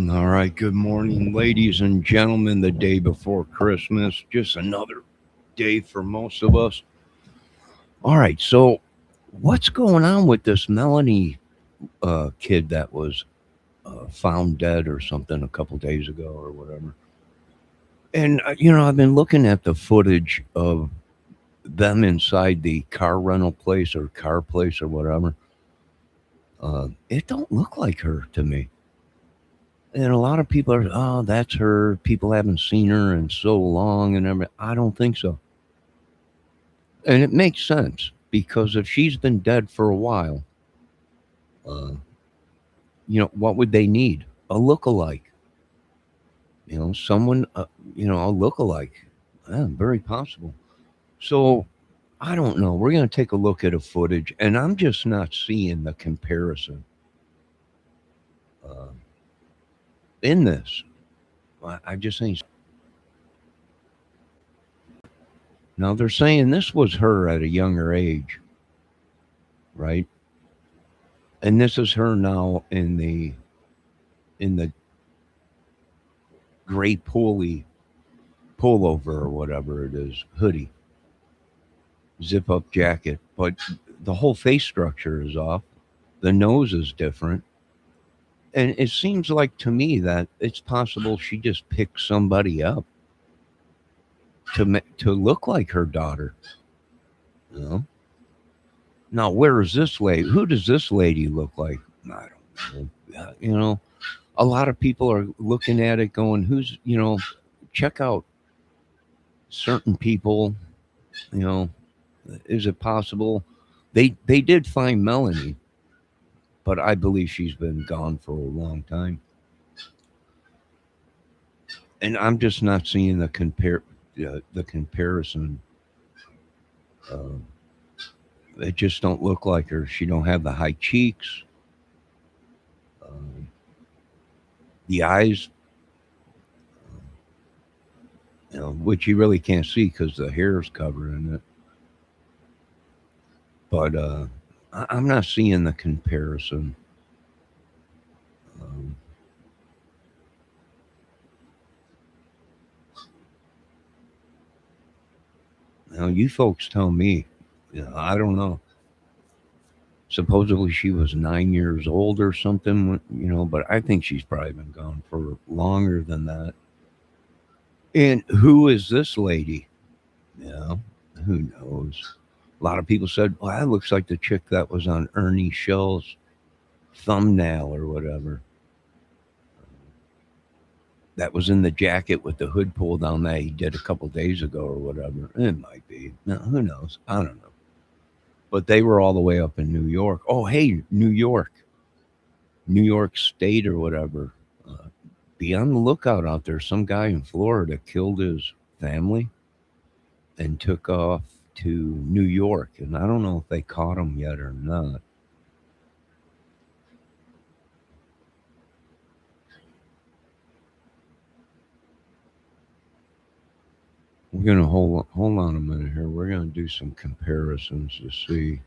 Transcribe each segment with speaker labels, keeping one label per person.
Speaker 1: All right, good morning, ladies and gentlemen. The day before Christmas, just another day for most of us. All right, so what's going on with this Melanie kid that was found dead or something a couple days ago or whatever? And, I've been looking at the footage of them inside the car rental place or car place or whatever. It don't look like her to me. And a lot of people are, oh, that's her. People haven't seen her in so long and everything. I don't think so. And it makes sense because if she's been dead for a while, uh, what would they need? A look-alike. Someone, a look-alike. Yeah, very possible. So I don't know. We're going to take a look at a footage, and I'm just not seeing the comparison uh, in this. I just ain't. Now they're saying this was her at a younger age, right? And this is her now in the gray pulley pullover or whatever it is, hoodie, zip up jacket, but the whole face structure is off. The nose is different. And it seems like to me that it's possible she just picked somebody up to look like her daughter. You know. Now, where is this lady? Who does this lady look like? I don't know. A lot of people are looking at it, going, "Who's check out certain people." You know, is it possible? They did find Melanie, but I believe she's been gone for a long time, and I'm just not seeing the comparison. Uh, it just don't look like her. She don't have the high cheeks, um, the eyes, which you really can't see because the hair is covering it. But I'm not seeing the comparison. Um, Now you folks tell me. I don't know. Supposedly she was 9 years old or something, but I think she's probably been gone for longer than that. And who is this lady? Yeah, who knows? A lot of people said, well, that looks like the chick that was on Ernie Shell's thumbnail or whatever. That was in the jacket with the hood pulled down that he did a couple days ago or whatever. It might be. No, who knows? I don't know. But they were all the way up in New York. Oh, hey, New York. New York State or whatever. Uh, be on the lookout out there. Some guy in Florida killed his family and took off to New York. And I don't know if they caught him yet or not. We're gonna hold on a minute here. We're gonna do some comparisons to see.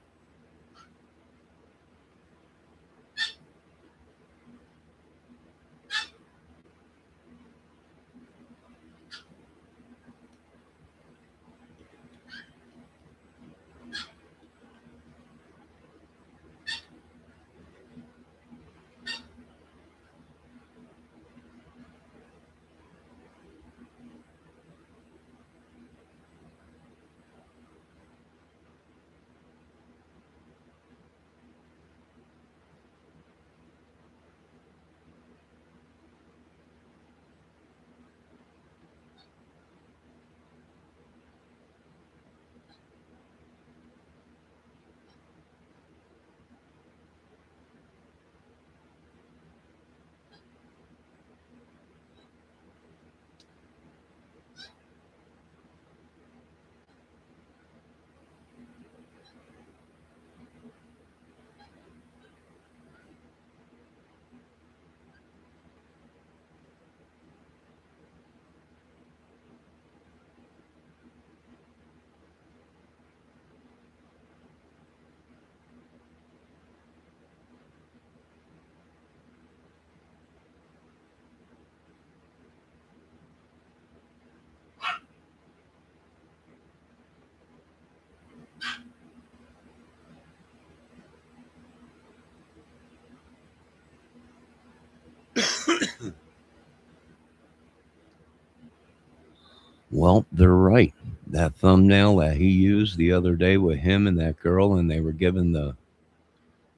Speaker 1: Well, they're right. That thumbnail that he used the other day with him and that girl, and they were given the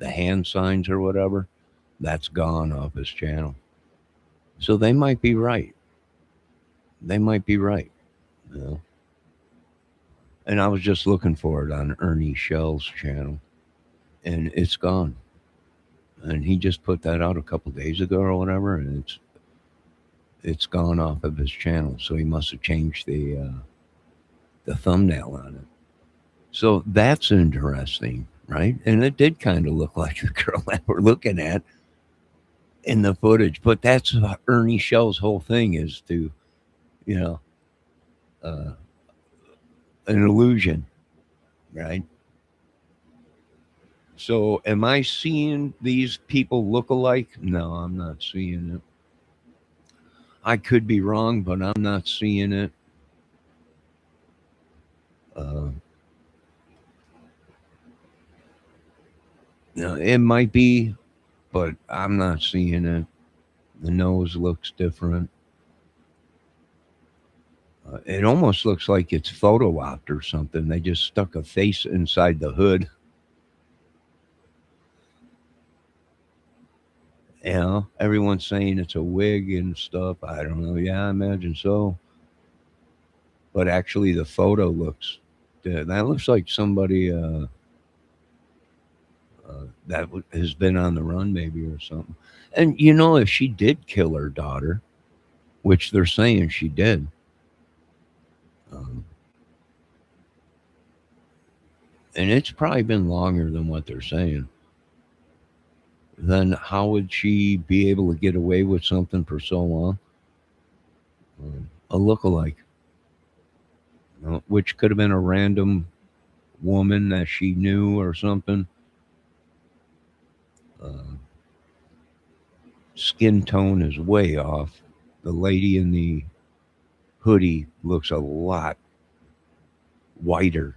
Speaker 1: hand signs or whatever, that's gone off his channel. So they might be right. They might be right. You know? And I was just looking for it on Ernie Shell's channel, and it's gone. And he just put that out a couple days ago or whatever, and it's gone off of his channel. So he must have changed the thumbnail on it. So that's interesting, right? And it did kind of look like the girl that we're looking at in the footage. But that's Ernie Shell's whole thing is to, you know, uh, an illusion, right? So am I seeing these people look alike? No, I'm not seeing it. I could be wrong, but I'm not seeing it. Uh, no, it might be, but I'm not seeing it. The nose looks different. It almost looks like it's photo opped or something. They just stuck a face inside the hood. You know, everyone's saying it's a wig and stuff. I don't know. Yeah, I imagine so. But actually, the photo looks that looks like somebody has been on the run, maybe or something. And you know, if she did kill her daughter, which they're saying she did, um, and it's probably been longer than what they're saying, then how would she be able to get away with something for so long? A lookalike, which could have been a random woman that she knew or something. Uh, Skin tone is way off. The lady in the hoodie looks a lot whiter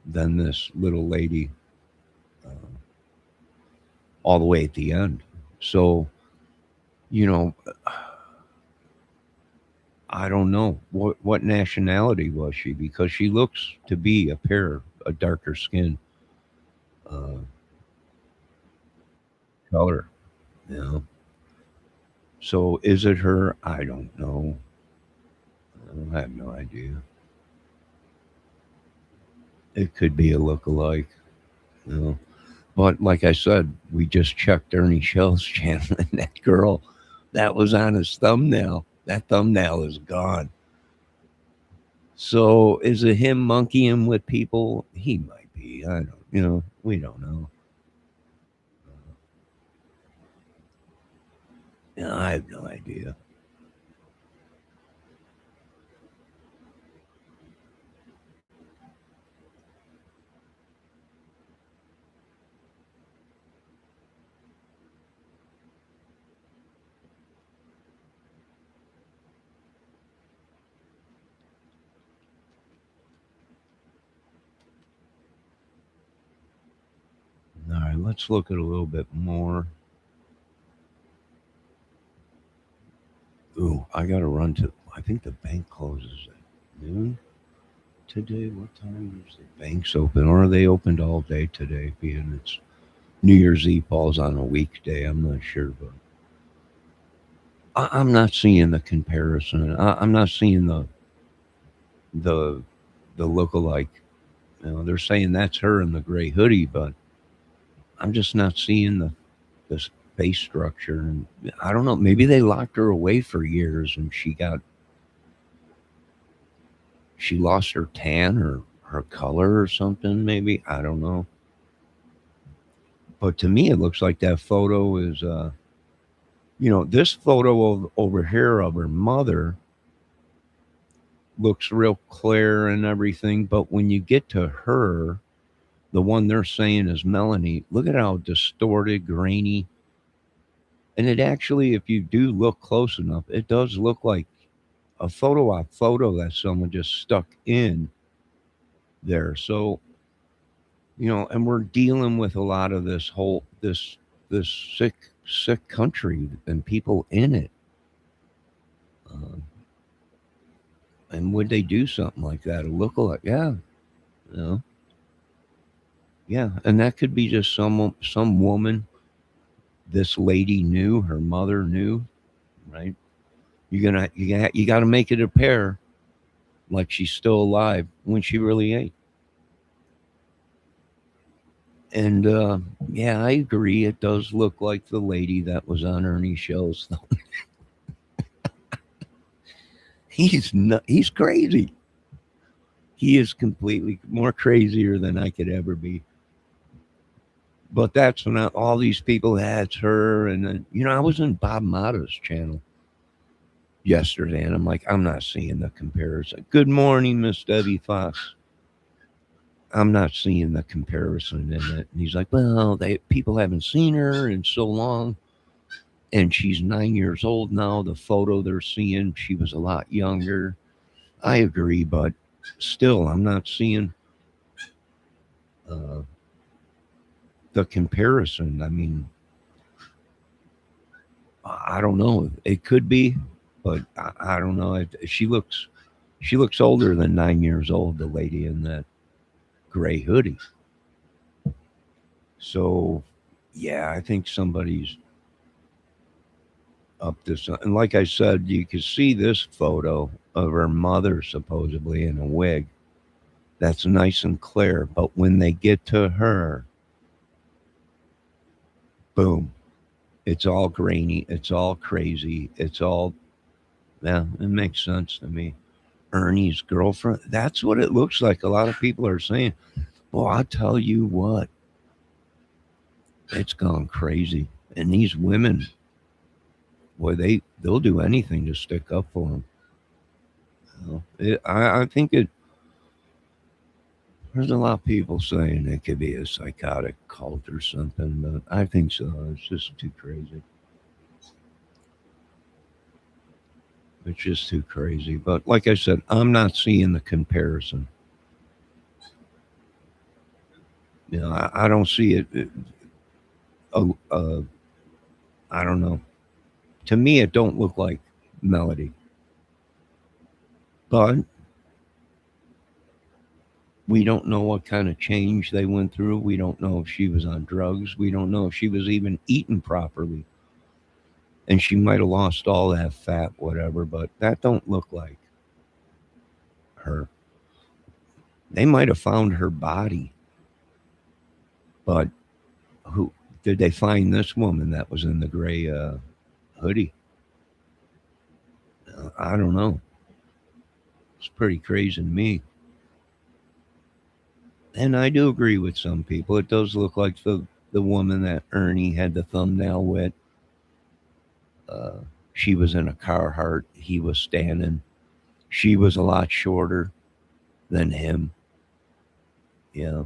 Speaker 1: than this little lady uh, all the way at the end. So, you know, I don't know what nationality was she because she looks to be a darker skin uh, color. You know, so is it her? I don't know. I have no idea. It could be a look-alike. You know, but like I said, we just checked Ernie Shell's channel, and that girl that was on his thumbnail. That thumbnail is gone. So is it him monkeying with people? He might be. I don't. We don't know. I have no idea. All right, let's look at a little bit more. Ooh, I got to run to. I think the bank closes at noon today. What time is the banks open? Or are they opened all day today? Being it's New Year's Eve falls on a weekday. I'm not sure, but I'm not seeing the comparison. I'm not seeing the the lookalike. They're saying that's her in the gray hoodie, but I'm just not seeing this face structure. And I don't know. Maybe they locked her away for years, and she lost her tan or her color or something. Maybe I don't know. But to me, it looks like that photo is. This photo over here of her mother looks real clear and everything. But when you get to her, the one they're saying is Melanie, look at how distorted, grainy. And it actually, if you do look close enough, it does look like a photo op photo that someone just stuck in there. So, and we're dealing with a lot of this sick country and people in it. Um, And would they do something like that? A lookalike? Yeah, you know, yeah. And that could be just some woman this lady knew, her mother knew, right? You gotta make it appear like she's still alive when she really ain't. And yeah, I agree. It does look like the lady that was on Ernie's shows. He's crazy. He is completely more crazier than I could ever be. But that's when all these people had it's her, and then I was in Bob Mata's channel yesterday, and I'm like, I'm not seeing the comparison. Good morning, Miss Debbie Fox. I'm not seeing the comparison in it. And he's like, well, people haven't seen her in so long, and she's 9 years old now. The photo they're seeing, she was a lot younger. I agree, but still, I'm not seeing uh, the comparison. I mean, I don't know. It could be, but I don't know. She looks older than 9 years old. The lady in that gray hoodie. So, yeah, I think somebody's up to something. And like I said, you can see this photo of her mother supposedly in a wig. That's nice and clear. But when they get to her, boom, it's all grainy. It's all crazy. It's all, yeah, it makes sense to me. Ernie's girlfriend. That's what it looks like. A lot of people are saying, well, I'll tell you what, it's gone crazy. And these women, boy, they'll do anything to stick up for them. I think there's a lot of people saying it could be a psychotic cult or something, but I think so. It's just too crazy. It's just too crazy. But like I said, I'm not seeing the comparison. I don't see it. Uh, uh, I don't know. To me, it don't look like Melody. But we don't know what kind of change they went through. We don't know if she was on drugs. We don't know if she was even eating properly. And she might have lost all that fat, whatever, but that don't look like her. They might have found her body, but who did they find this woman that was in the gray hoodie? I don't know. It's pretty crazy to me. And I do agree with some people. It does look like the woman that Ernie had the thumbnail with. Uh, she was in a Carhartt. He was standing. She was a lot shorter than him. Yeah.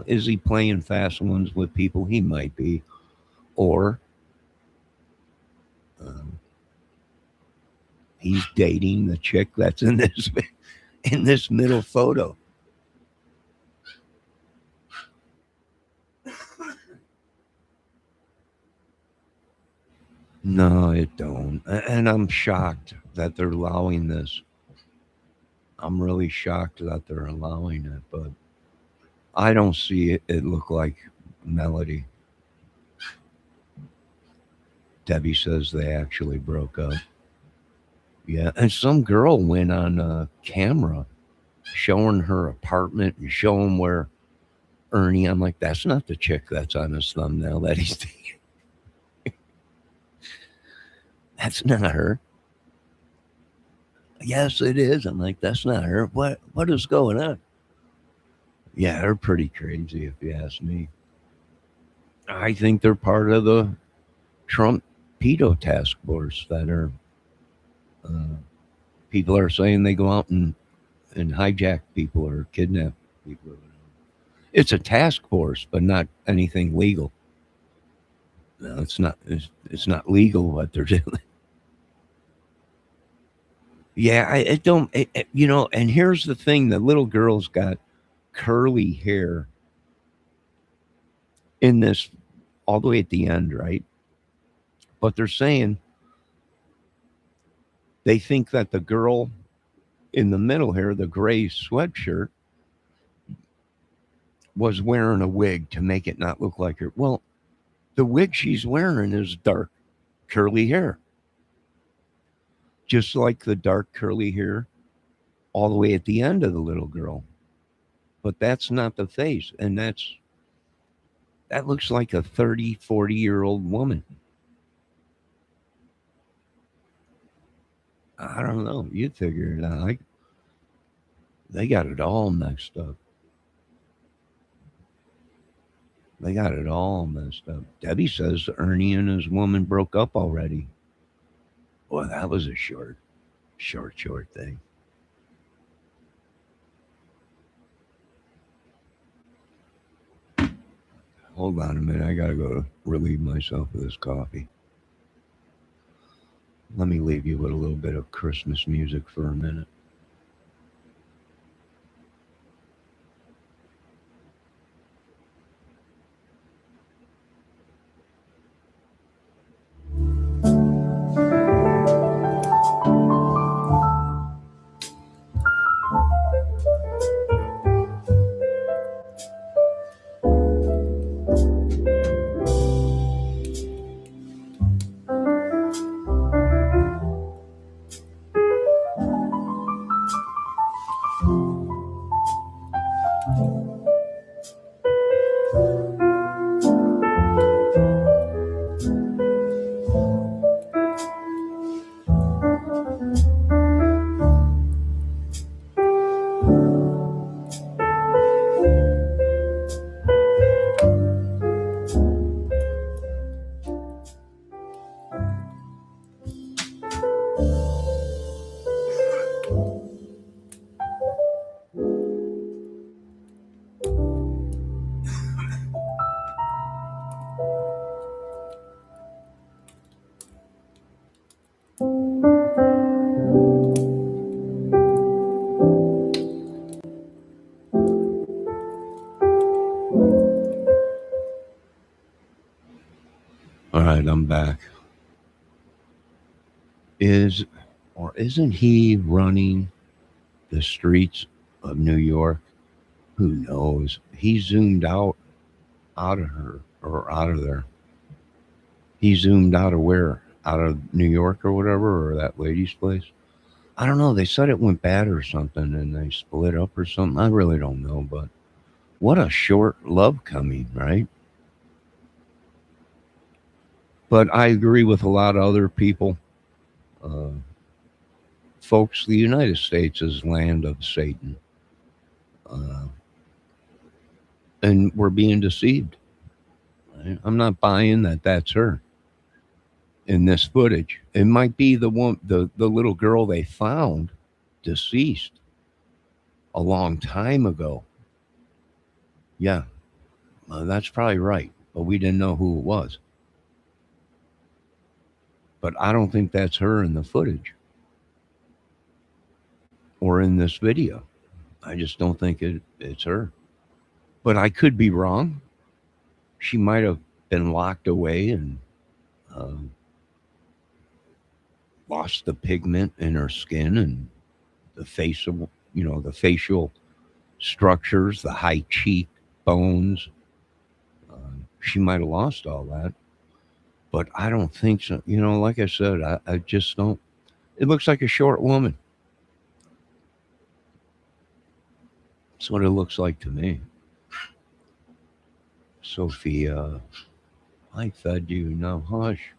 Speaker 1: Is he playing fast ones with people? He might be. Or um, he's dating the chick that's in this in this middle photo. No, it don't. And I'm shocked that they're allowing this. I'm really shocked that they're allowing it, but I don't see it look like Melody. Debbie says they actually broke up. Yeah, and some girl went on camera showing her apartment and showing where Ernie. I'm like, that's not the chick that's on his thumbnail that he's taking. That's not her. Yes, it is. I'm like, that's not her. What is going on? Yeah, they're pretty crazy if you ask me. I think they're part of the Trump pedo task force that are uh, people are saying they go out and hijack people or kidnap people. It's a task force, but not anything legal. No, it's not. It's not legal what they're doing. Yeah, it don't. And here's the thing: the little girl's got curly hair in this all the way at the end, right? But they're saying they think that the girl in the middle here, the gray sweatshirt, was wearing a wig to make it not look like her. Well, the wig she's wearing is dark curly hair, just like the dark curly hair all the way at the end of the little girl. But that's not the face. And that looks like a 30, 40-year old woman. I don't know. You'd figure it out. They got it all messed up. They got it all messed up. Debbie says Ernie and his woman broke up already. Well, that was a short thing. Hold on a minute. I got to go relieve myself of this coffee. Let me leave you with a little bit of Christmas music for a minute. All right, I'm back. Is or isn't he running the streets of New York? Who knows? He zoomed out of her or out of there. He zoomed out of where? Out of New York or whatever, or that lady's place. I don't know. They said it went bad or something and they split up or something. I really don't know, but what a short love coming, right? But I agree with a lot of other people. Uh, Folks, the United States is land of Satan. Uh, and we're being deceived. Right? I'm not buying that that's her in this footage. It might be the one, the little girl they found deceased a long time ago. Yeah, that's probably right. But we didn't know who it was. But I don't think that's her in the footage or in this video. I just don't think it's her. But I could be wrong. She might have been locked away and um, lost the pigment in her skin and the facial, the facial structures, the high cheek bones. She might have lost all that, but I don't think so. Like I said, I just don't. It looks like a short woman. That's what it looks like to me. Sophia, I fed you. Now hush.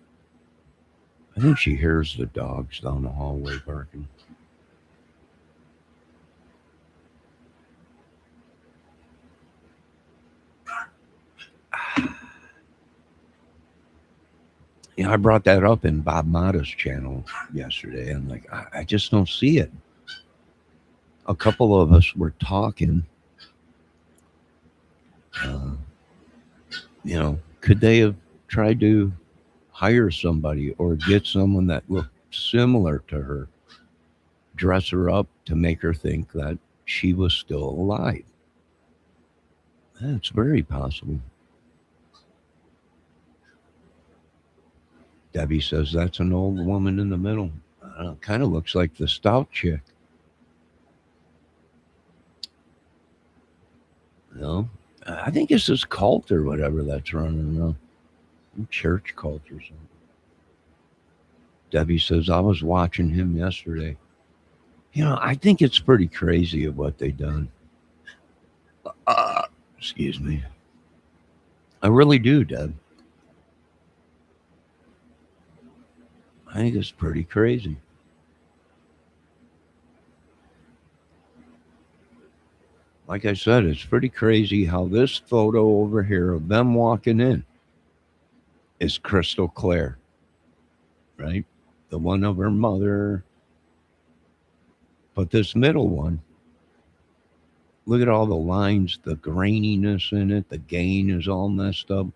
Speaker 1: I think she hears the dogs down the hallway barking. I brought that up in Bob Mata's channel yesterday. I'm like, I just don't see it. A couple of us were talking. Uh, could they have tried to hire somebody or get someone that looked similar to her, dress her up to make her think that she was still alive? That's very possible. Debbie says that's an old woman in the middle. Kind of looks like the stout chick. You know, I think it's this cult or whatever that's running around, some church cult or something. Debbie says I was watching him yesterday. I think it's pretty crazy of what they done. Excuse me. I really do, Deb. I think it's pretty crazy. Like I said, it's pretty crazy how this photo over here of them walking in is crystal clear, right? The one of her mother. But this middle one, look at all the lines, the graininess in it, the gain is all messed up.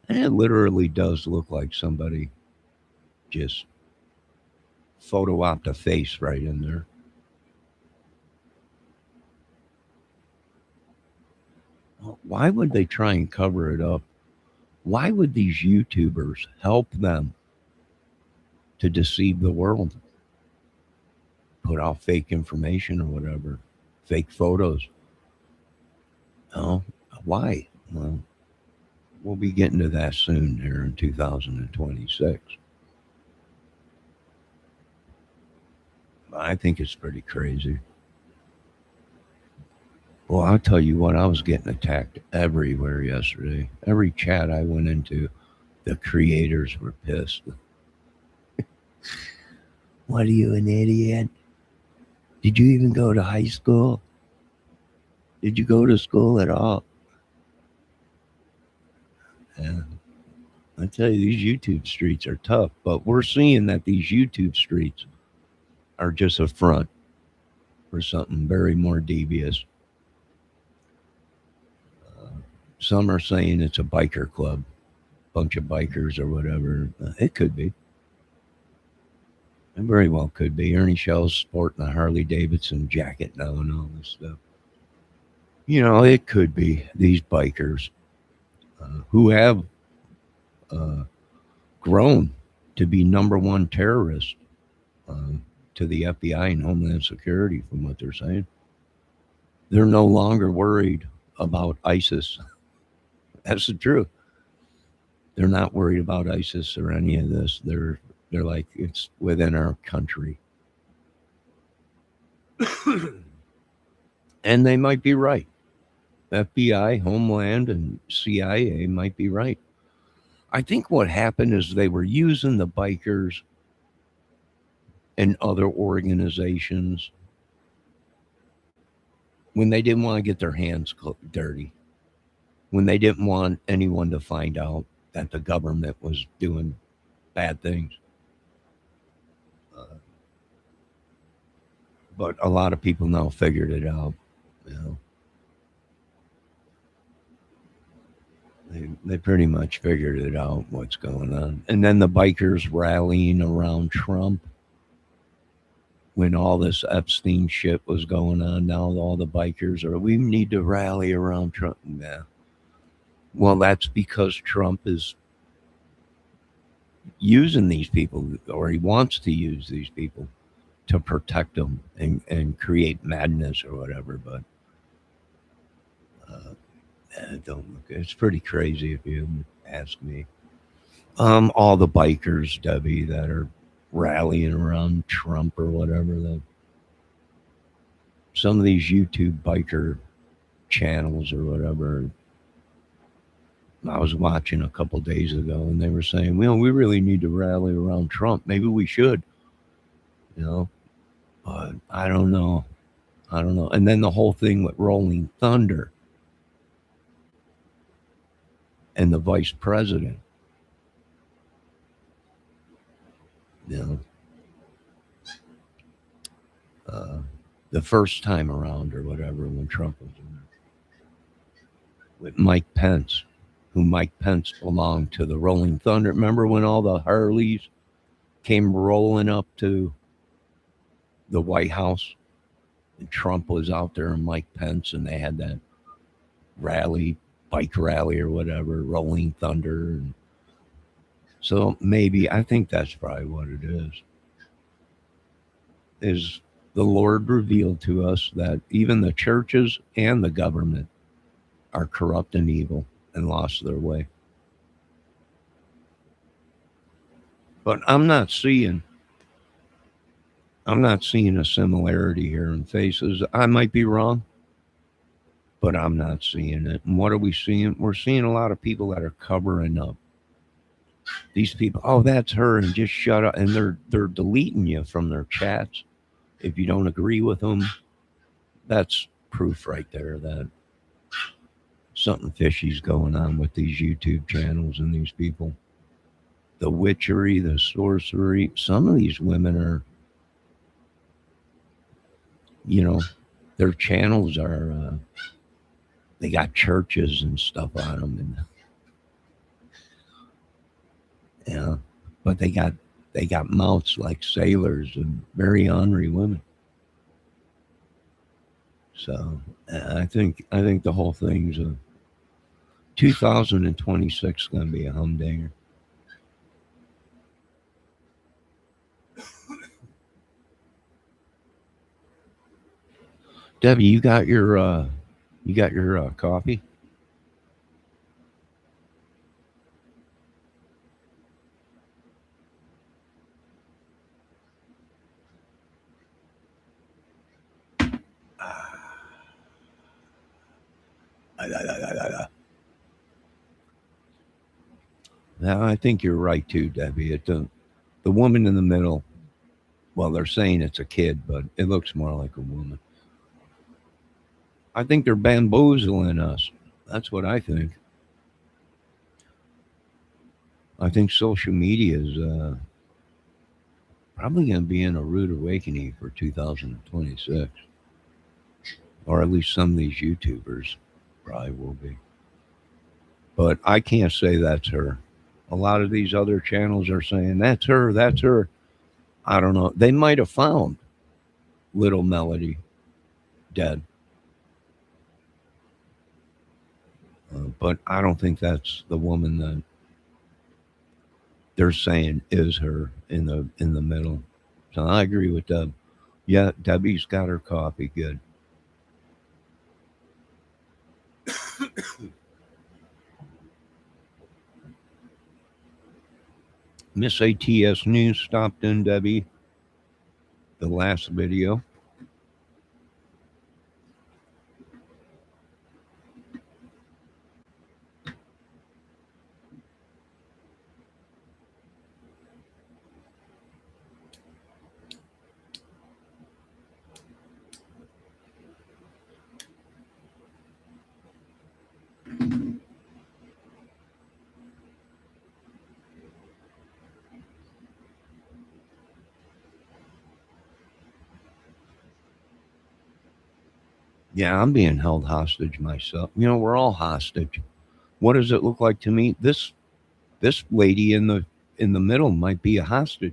Speaker 1: And it literally does look like somebody just photo opped a face right in there. Why would they try and cover it up? Why would these YouTubers help them to deceive the world? Put out fake information or whatever, fake photos. Oh, why? Well, we'll be getting to that soon here in 2026. I think it's pretty crazy. Well, I'll tell you what, I was getting attacked everywhere yesterday. Every chat I went into, the creators were pissed. What are you, an idiot? Did you even go to high school? Did you go to school at all? Yeah. I tell you, these YouTube streets are tough, but we're seeing that these YouTube streets are just a front for something very more devious. Some are saying it's a biker club, bunch of bikers or whatever. It could be. It very well could be. Ernie Shell's sporting a Harley Davidson jacket now and all this stuff. It could be these bikers who have uh, grown to be number one terrorists uh, to the FBI and Homeland Security, from what they're saying. They're no longer worried about ISIS. That's the truth. They're not worried about ISIS or any of this. They're like, it's within our country. And they might be right. FBI, Homeland, and CIA might be right. I think what happened is they were using the bikers and other organizations when they didn't want to get their hands dirty, when they didn't want anyone to find out that the government was doing bad things. Uh, but a lot of people now figured it out. You know, they pretty much figured it out what's going on. And then the bikers rallying around Trump when all this Epstein shit was going on. Now all the bikers are, we need to rally around Trump. Yeah. Well, that's because Trump is using these people, or he wants to use these people to protect them and create madness or whatever. But uh, don't look. It's pretty crazy if you ask me. All the bikers, Debbie, that are rallying around Trump or whatever. That some of these YouTube biker channels or whatever. I was watching a couple days ago, and they were saying, "Well, we really need to rally around Trump. Maybe we should." You know, but I don't know. I don't know. And then the whole thing with Rolling Thunder and the vice president. You know, uh, the first time around or whatever when Trump was in there with Mike Pence, who Mike Pence belonged to the Rolling Thunder. Remember when all the Harleys came rolling up to the White House and Trump was out there and Mike Pence and they had that rally, bike rally or whatever, Rolling Thunder. And so maybe I think that's probably what it is the Lord revealed to us that even the churches and the government are corrupt and evil and lost their way. But I'm not seeing a similarity here in faces. I might be wrong, but I'm not seeing it. And what are we seeing? We're seeing a lot of people that are covering up. These people, oh, that's her, and just shut up. And they're deleting you from their chats if you don't agree with them. That's proof right there that something fishy's going on with these YouTube channels and these people. The witchery, the sorcery. Some of these women are, you know, their channels are, they got churches and stuff on them, and yeah, but they got mouths like sailors and very ornery women. So I think the whole thing's a 2026 going to be a humdinger. Debbie, you got your coffee? Now, I think you're right too, Debbie. The woman in the middle. Well, they're saying it's a kid, but it looks more like a woman. I think they're bamboozling us. That's what I think. I think social media is probably going to be in a rude awakening for 2026, or at least some of these YouTubers probably will be. But I can't say that's her. A lot of these other channels are saying that's her, that's her. I don't know. They might have found little Melody dead, but I don't think that's the woman that they're saying is her in the middle. So I agree with Deb. Yeah, Debbie's got her coffee. Good. Miss ATS News stopped in, Debbie. The last video. Yeah, I'm being held hostage myself. We're all hostage. What does it look like to me? This lady in the middle might be a hostage,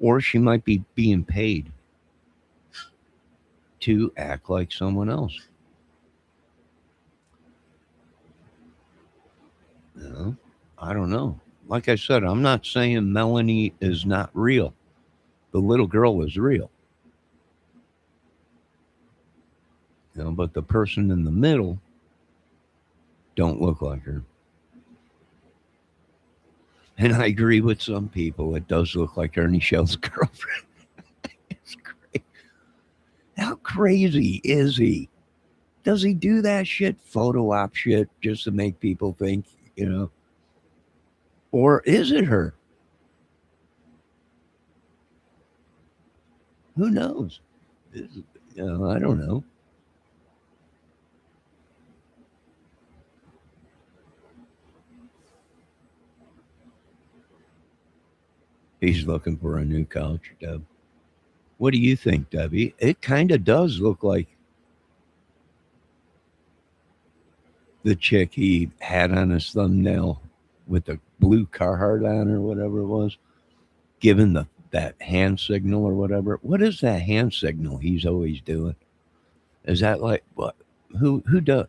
Speaker 1: or she might be being paid to act like someone else. You know? I don't know. Like I said, I'm not saying Melanie is not real. The little girl is real, but the person in the middle don't look like her. And I agree with some people. It does look like Ernie Shell's girlfriend. It's great. How crazy is he? Does he do that shit, photo op shit, just to make people think, you know? Or is it her? Who knows? I don't know. He's looking for a new couch, Deb. What do you think, Debbie? It kind of does look like the chick he had on his thumbnail with the blue Carhartt on or whatever it was, giving that hand signal or whatever. What is that hand signal he's always doing? Is that like what? Who does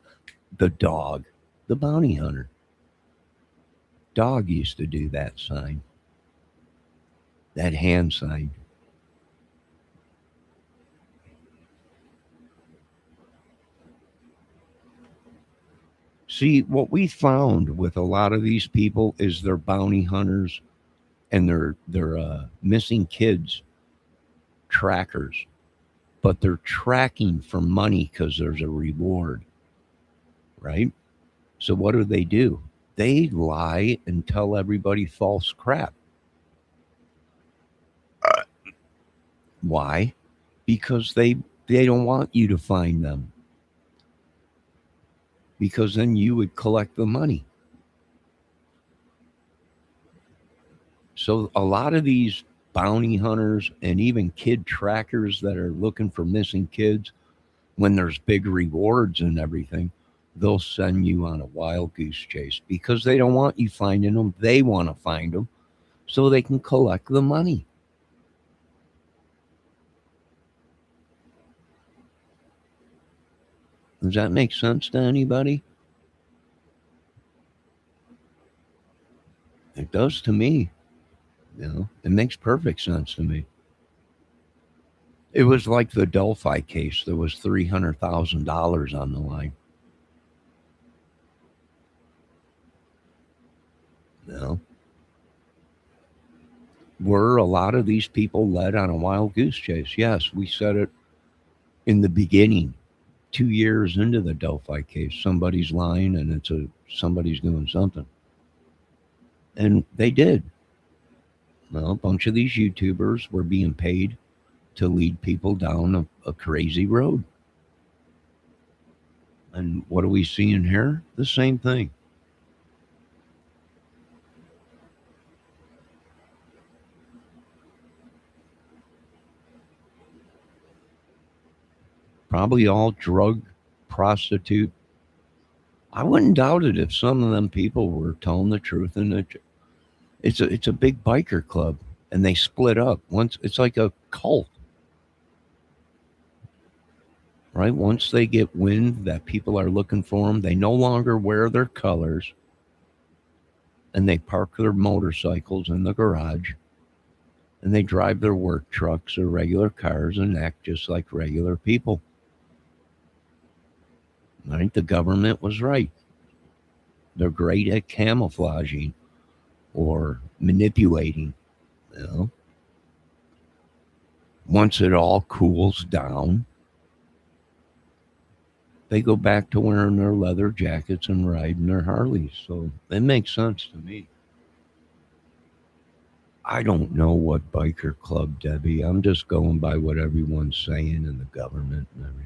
Speaker 1: the dog? The bounty hunter. Dog used to do that sign, that hand sign. See, what we found with a lot of these people is they're bounty hunters and they're missing kids trackers, but they're tracking for money because there's a reward, right? So what do? They lie and tell everybody false crap. Why? Because they don't want you to find them. Because then you would collect the money. So a lot of these bounty hunters and even kid trackers that are looking for missing kids, when there's big rewards and everything, they'll send you on a wild goose chase because they don't want you finding them. They want to find them so they can collect the money. Does that make sense to anybody? It does to me. It makes perfect sense to me. It was like the Delphi case. There was $300,000 on the line. You know, were a lot of these people led on a wild goose chase? Yes, we said it in the beginning. 2 years into the Delphi case, somebody's lying and somebody's doing something, and they did. Well, a bunch of these YouTubers were being paid to lead people down a crazy road. And what are we seeing here? The same thing. Probably all drug, prostitute. I wouldn't doubt it if some of them people were telling the truth. And it's a big biker club, and they split up. Once it's like a cult, right? Once they get wind that people are looking for them, they no longer wear their colors, and they park their motorcycles in the garage, and they drive their work trucks or regular cars and act just like regular people. Right? The government was right. They're great at camouflaging or manipulating. You know, once it all cools down, they go back to wearing their leather jackets and riding their Harleys. So it makes sense to me. I don't know what biker club, Debbie. I'm just going by what everyone's saying in the government and everything.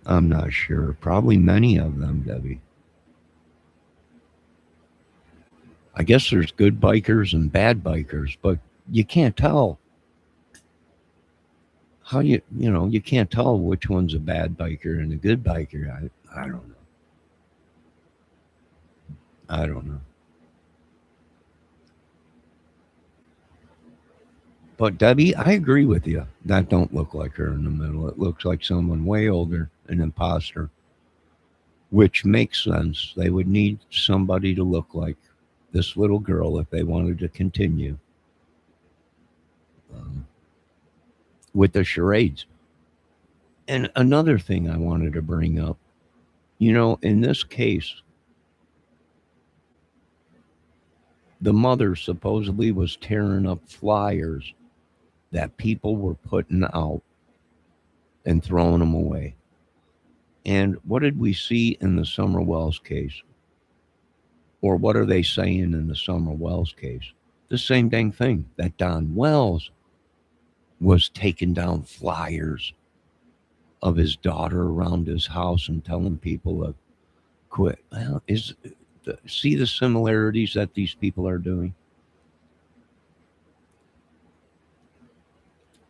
Speaker 1: I'm not sure. Probably many of them, Debbie. I guess there's good bikers and bad bikers, but you can't tell. How you can't tell which one's a bad biker and a good biker. I don't know. I don't know. But Debbie, I agree with you. That don't look like her in the middle. It looks like someone way older, an imposter, which makes sense. They would need somebody to look like this little girl if they wanted to continue um, with the charades. And another thing I wanted to bring up, in this case, the mother supposedly was tearing up flyers that people were putting out and throwing them away. And what did we see in the Summer Wells case? Or what are they saying in the Summer Wells case? The same dang thing, that Don Wells was taking down flyers of his daughter around his house and telling people to quit. Well, see the similarities that these people are doing?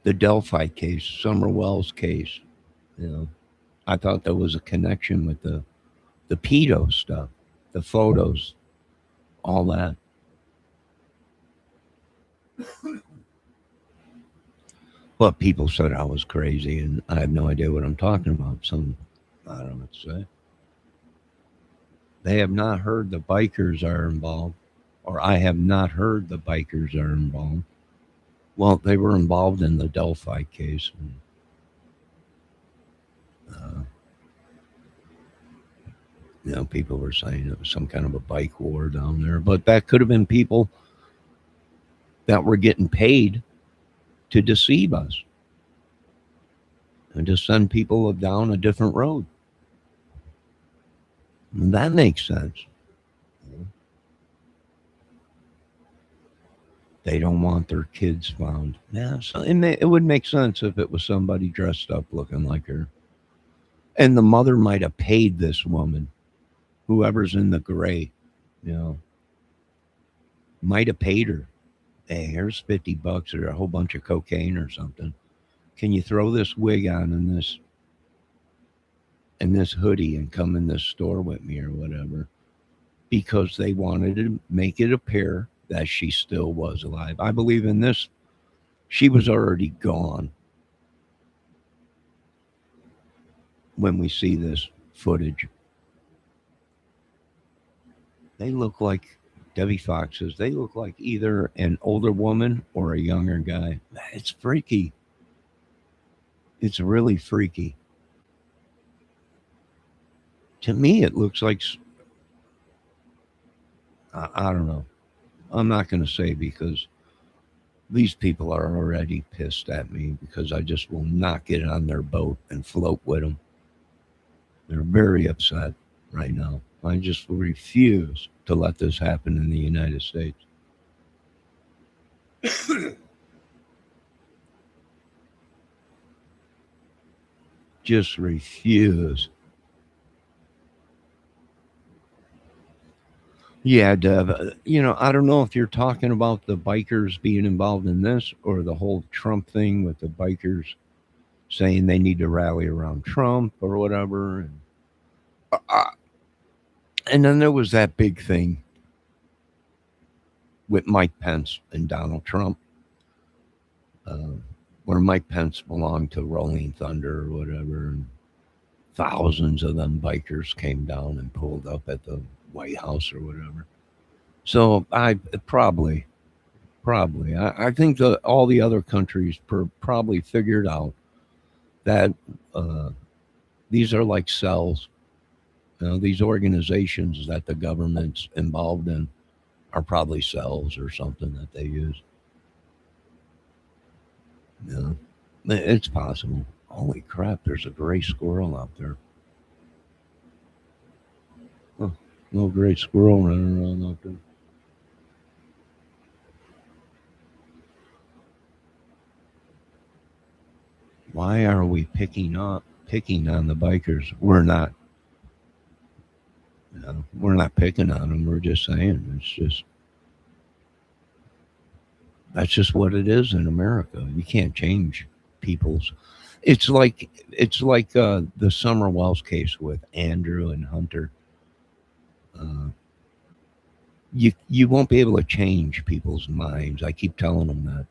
Speaker 1: The Delphi case, Summer Wells case, you know, I thought there was a connection with the pedo stuff, the photos, all that. But people said I was crazy, and I have no idea what I'm talking about. Some, I don't know what to say. They have not heard the bikers are involved, or I have not heard the bikers are involved. Well, they were involved in the Delphi case. Uh, people were saying it was some kind of a bike war down there, but that could have been people that were getting paid to deceive us and to send people down a different road. And that makes sense. They don't want their kids found. Yeah, so it would make sense if it was somebody dressed up looking like her. And the mother might have paid this woman, whoever's in the gray, you know, might have paid her. Hey, here's $50 or a whole bunch of cocaine or something. Can you throw this wig on and this hoodie and come in this store with me or whatever? Because they wanted to make it appear that she still was alive. I believe in this. She was already gone when we see this footage. They look like Debbie Foxes. They look like either an older woman or a younger guy. It's freaky. It's really freaky. To me, it looks like I don't know. I'm not going to say because these people are already pissed at me because I just will not get on their boat and float with them. They're very upset right now. I just refuse to let this happen in the United States. Just refuse. Yeah, Dev. I don't know if you're talking about the bikers being involved in this or the whole Trump thing with the bikers saying they need to rally around Trump or whatever. Uh, and then there was that big thing with Mike Pence and Donald Trump, uh, where Mike Pence belonged to Rolling Thunder or whatever. And thousands of them bikers came down and pulled up at the White House or whatever. So I probably, I think that all the other countries probably figured out that uh, these are like cells. These organizations that the government's involved in are probably cells or something that they use. Yeah, it's possible. Holy crap! There's a gray squirrel out there. Huh, little gray squirrel running around out there. Why are we picking on the bikers? We're not. We're not picking on them. We're just saying that's just what it is in America. You can't change people's. It's like the Summer Wells case with Andrew and Hunter. Uh, you won't be able to change people's minds. I keep telling them that.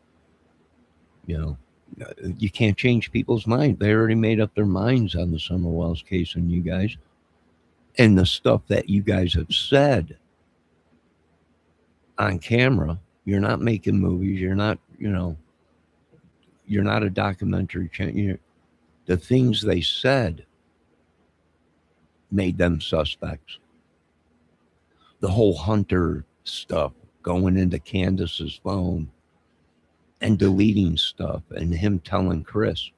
Speaker 1: You know, you can't change people's mind. They already made up their minds on the Summer Wells case and you guys and the stuff that you guys have said on camera. You're not making movies. You're not. You're not a documentary. The things they said made them suspects. The whole Hunter stuff, going into Candace's phone and deleting stuff, and him telling Chris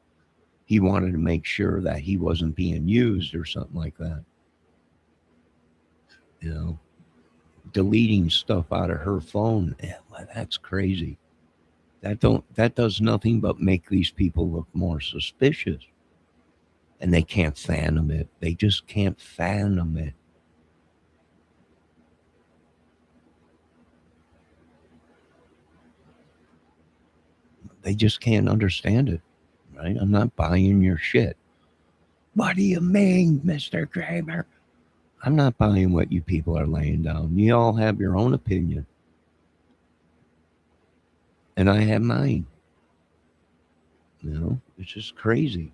Speaker 1: he wanted to make sure that he wasn't being used or something like that. You know, deleting stuff out of her phone. Yeah, well, that's crazy. That does nothing but make these people look more suspicious. And they can't fathom it. They just can't fathom it. They just can't understand it, right? I'm not buying your shit. What do you mean, Mr. Kramer? I'm not buying what you people are laying down. You all have your own opinion, and I have mine. It's just crazy.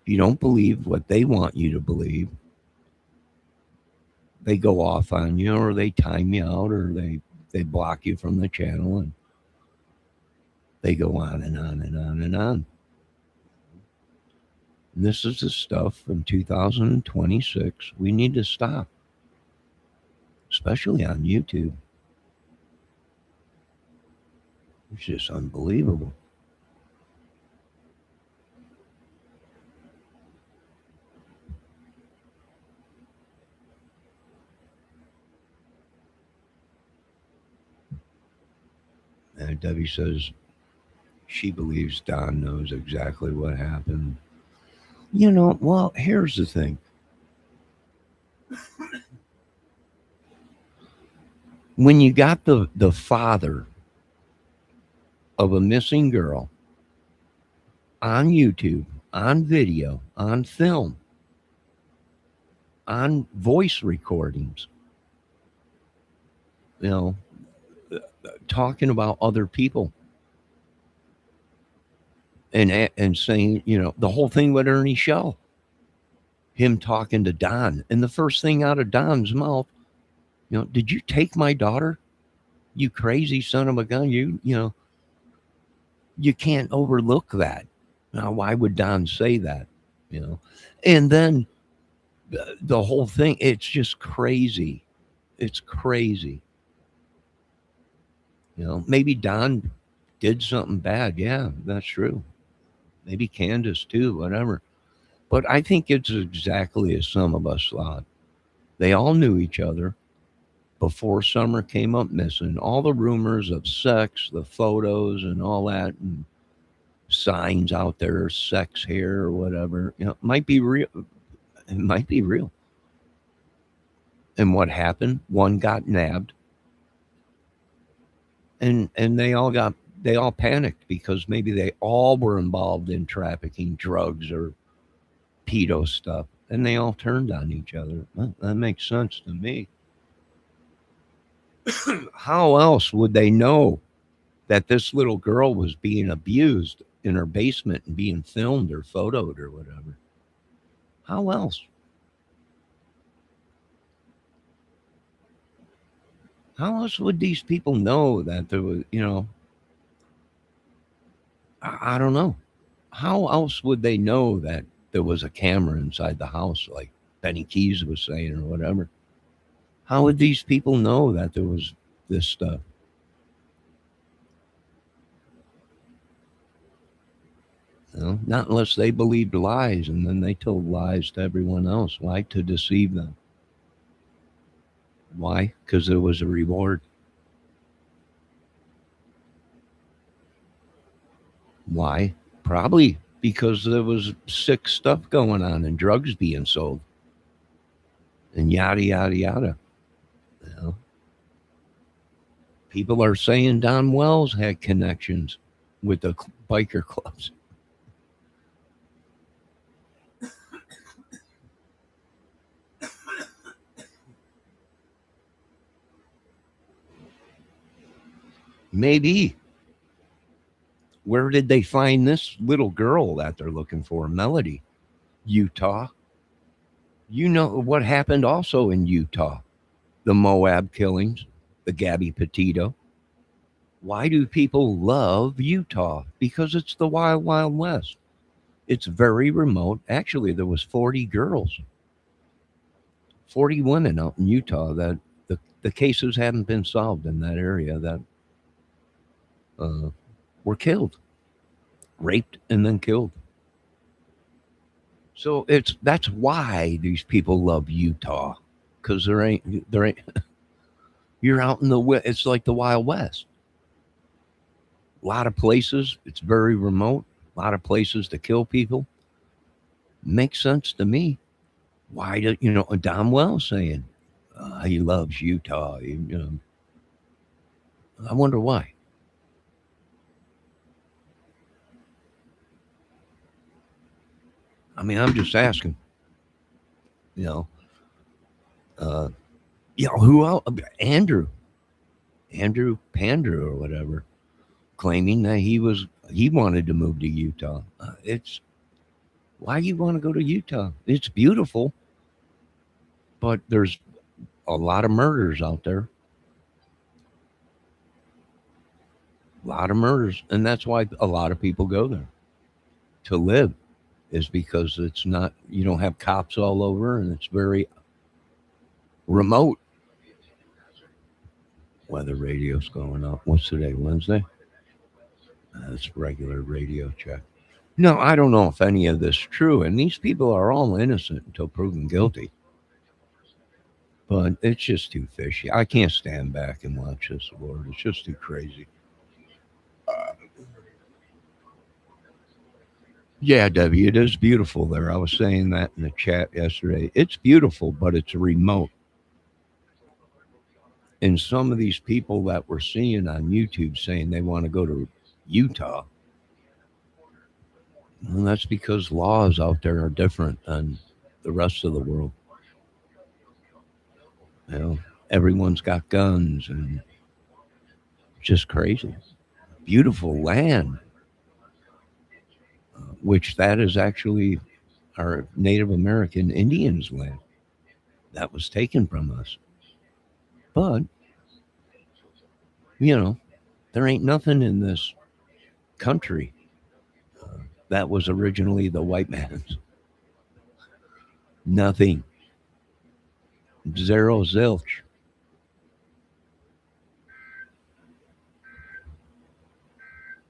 Speaker 1: If you don't believe what they want you to believe, they go off on you, or they time you out, or they block you from the channel, and they go on and on and on and on. This is the stuff in 2026 we need to stop, especially on YouTube. It's just unbelievable. And Debbie says she believes Don knows exactly what happened. Well, here's the thing. When you got the father of a missing girl on YouTube, on video, on film, on voice recordings, you know, talking about other people and saying, the whole thing with Ernie Shell, him talking to Don, and the first thing out of Don's mouth, did you take my daughter? You crazy son of a gun! You can't overlook that. Now, why would Don say that? And then the whole thing, it's just crazy. It's crazy. Maybe Don did something bad. Yeah, that's true. Maybe Candace too, whatever. But I think it's exactly as some of us thought. They all knew each other before Summer came up missing. All the rumors of sex, the photos, and all that, and signs out there, sex here or whatever, might be real. It might be real. And what happened? One got nabbed, and they all panicked because maybe they all were involved in trafficking, drugs, or pedo stuff, and they all turned on each other. Well, that makes sense to me. How else would they know that this little girl was being abused in her basement and being filmed or photoed or whatever? How else? How else would these people know that there was, I don't know. How else would they know that there was a camera inside the house, like Benny Keys was saying or whatever? How would these people know that there was this stuff? Not unless they believed lies and then they told lies to everyone else. Why? To deceive them. Why? Because there was a reward. Why? Probably because there was sick stuff going on and drugs being sold and yada, yada, yada. You know? People are saying Don Wells had connections with the biker clubs. Maybe. Where did they find this little girl that they're looking for? Mellodee, Utah. You know what happened also in Utah? The Moab killings, the Gabby Petito. Why do people love Utah? Because it's the wild, wild west. It's very remote. Actually, there was 40 girls, 40 women out in Utah that the cases hadn't been solved in that area that uh, were killed, raped, and then killed. So that's why these people love Utah, because there ain't you're out in the it's like the Wild West. A lot of places it's very remote. A lot of places to kill people. Makes sense to me. Why do Don Wells saying he loves Utah? I wonder why. I mean, I'm just asking. You know, uh, who else? Andrew Pander or whatever, claiming that he wanted to move to Utah. It's why you want to go to Utah? It's beautiful, but there's a lot of murders out there. A lot of murders, and that's why a lot of people go there to live. is because it's not, you don't have cops all over and it's very remote. Weather radio's going up. What's today? Wednesday? That's regular radio check. No, I don't know if any of this is true. And these people are all innocent until proven guilty. But it's just too fishy. I can't stand back and watch this, Lord. It's just too crazy. Yeah, Debbie, it is beautiful there. I was saying that in the chat yesterday. It's beautiful, but it's remote. And some of these people that we're seeing on YouTube saying they want to go to Utah, well, that's because laws out there are different than the rest of the world. You know, everyone's got guns and just crazy. Beautiful land, which that is actually our Native American Indians' land that was taken from us. But, you know, there ain't nothing in this country that was originally the white man's. Nothing. Zero zilch.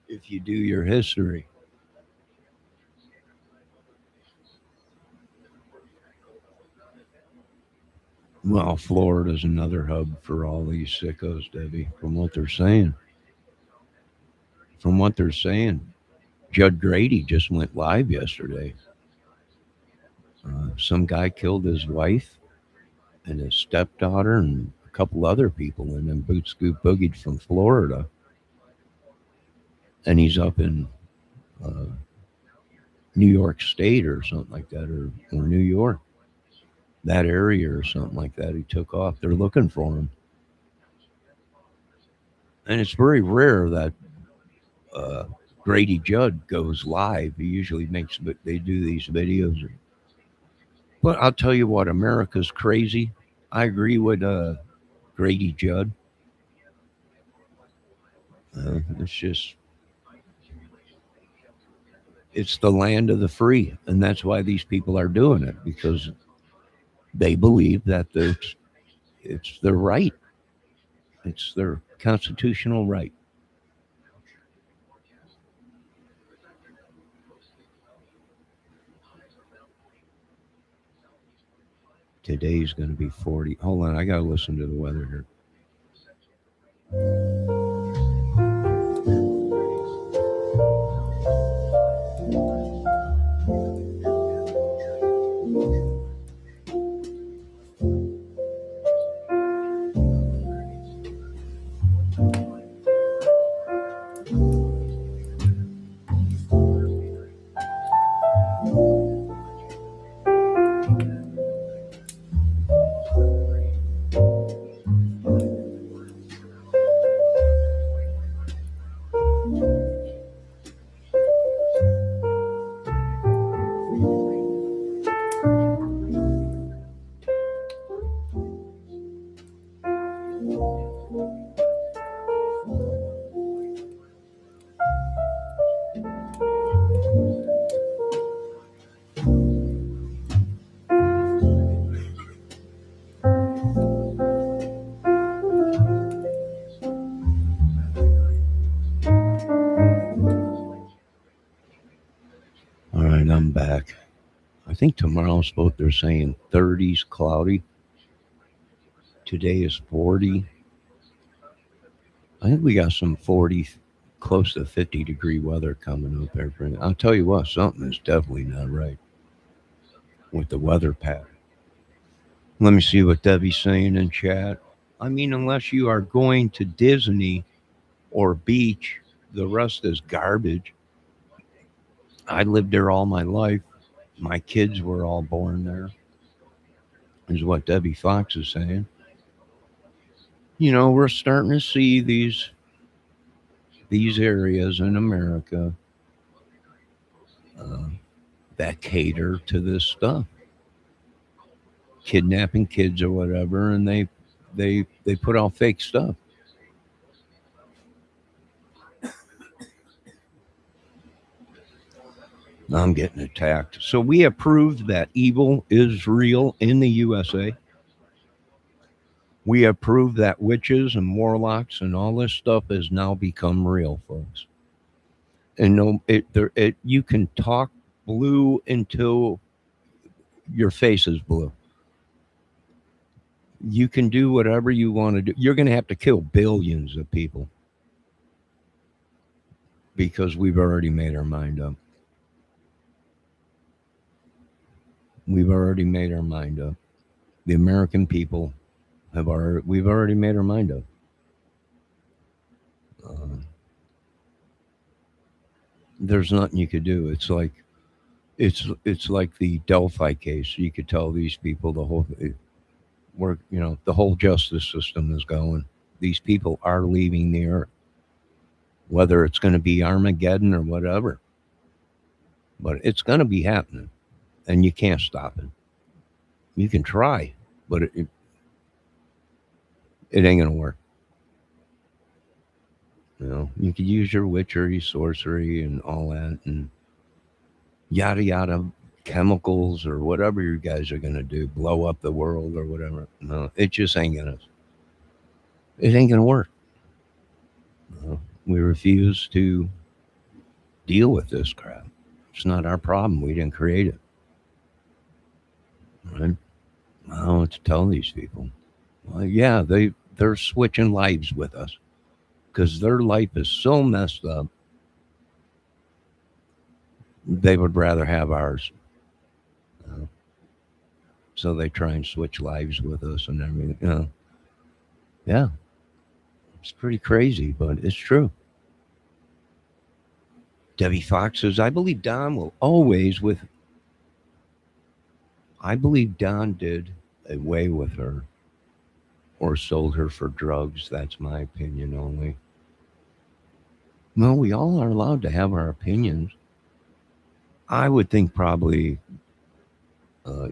Speaker 1: If you do your history. Well, Florida's another hub for all these sickos, Debbie, from what they're saying. From what they're saying. Judd Grady just went live yesterday. Some guy killed his wife and his stepdaughter and a couple other people, and then Boot Scoop boogied from Florida. And he's up in uh, New York State or something like that, or New York, that area or something like that. He took off. They're looking for him. And it's very rare that uh, Grady Judd goes live. He usually makes, but they do these videos. But I'll tell you what, America's crazy. I agree with Grady Judd. It's just, it's the land of the free. And that's why these people are doing it, because they believe that it's their right. It's their constitutional right. Today's going to be 40. Hold on, I got to listen to the weather here. All right, I'm back. I think tomorrow's supposed, they're saying 30s cloudy. Today is 40. I think we got some 40, close to 50-degree weather coming up there. I'll tell you what, something is definitely not right with the weather pattern. Let me see what Debbie's saying in chat. I mean, unless you are going to Disney or beach, the rest is garbage. I lived there all my life. My kids were all born there, is what Debbie Fox is saying. You know, we're starting to see these areas in America uh, that cater to this stuff, kidnapping kids or whatever, and they put out fake stuff. I'm getting attacked. So we have proved that evil is real in the USA. We have proved that witches and warlocks and all this stuff has now become real, folks. And no, you can talk blue until your face is blue. You can do whatever you want to do. You're going to have to kill billions of people because we've already made our mind up. We've already made our mind up. The American people we've already made our mind up. Uh, there's nothing you could do. It's like the Delphi case. You could tell these people the whole justice system is going. These people are leaving the earth, whether it's going to be Armageddon or whatever. But it's going to be happening, and you can't stop it. You can try, but it ain't going to work. You could use your witchery, sorcery, and all that, and yada yada, chemicals or whatever you guys are going to do, blow up the world or whatever. No, it just ain't going to. It ain't going to work. We refuse to deal with this crap. It's not our problem. We didn't create it. Right? I don't know what to tell these people. Well, yeah, they're switching lives with us because their life is so messed up. They would rather have ours. So they try and switch lives with us and everything. Yeah, it's pretty crazy, but it's true. Debbie Fox says, I believe Don will always with. I believe Don did away with her or sold her for drugs. That's my opinion only. No, we all are allowed to have our opinions. I would think probably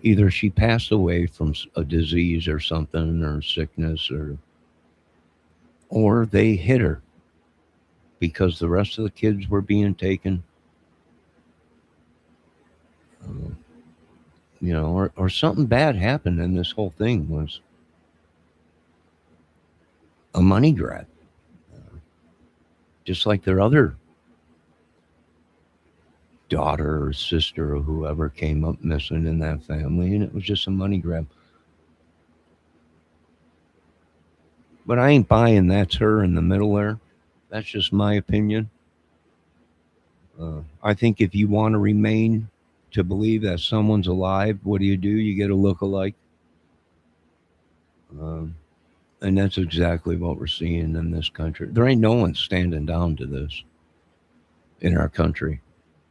Speaker 1: either she passed away from a disease or something or sickness or they hit her because the rest of the kids were being taken. Uh, or something bad happened and this whole thing was a money grab. Just like their other daughter or sister or whoever came up missing in that family, and it was just a money grab. But I ain't buying that's her in the middle there. That's just my opinion. I think if you want to remain to believe that someone's alive, what do? You get a look-alike. Um, and that's exactly what we're seeing in this country. There ain't no one standing down to this in our country.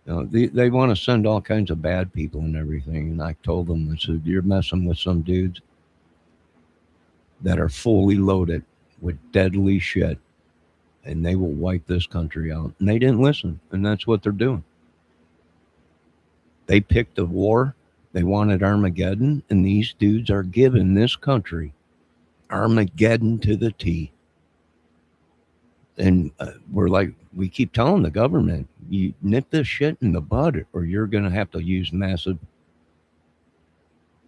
Speaker 1: They want to send all kinds of bad people and everything. And I told them, I said, you're messing with some dudes that are fully loaded with deadly shit, and they will wipe this country out. And they didn't listen, and that's what they're doing. They picked a war. They wanted Armageddon, and these dudes are giving this country Armageddon to the T. And we keep telling the government, you nip this shit in the bud, or you're going to have to use massive,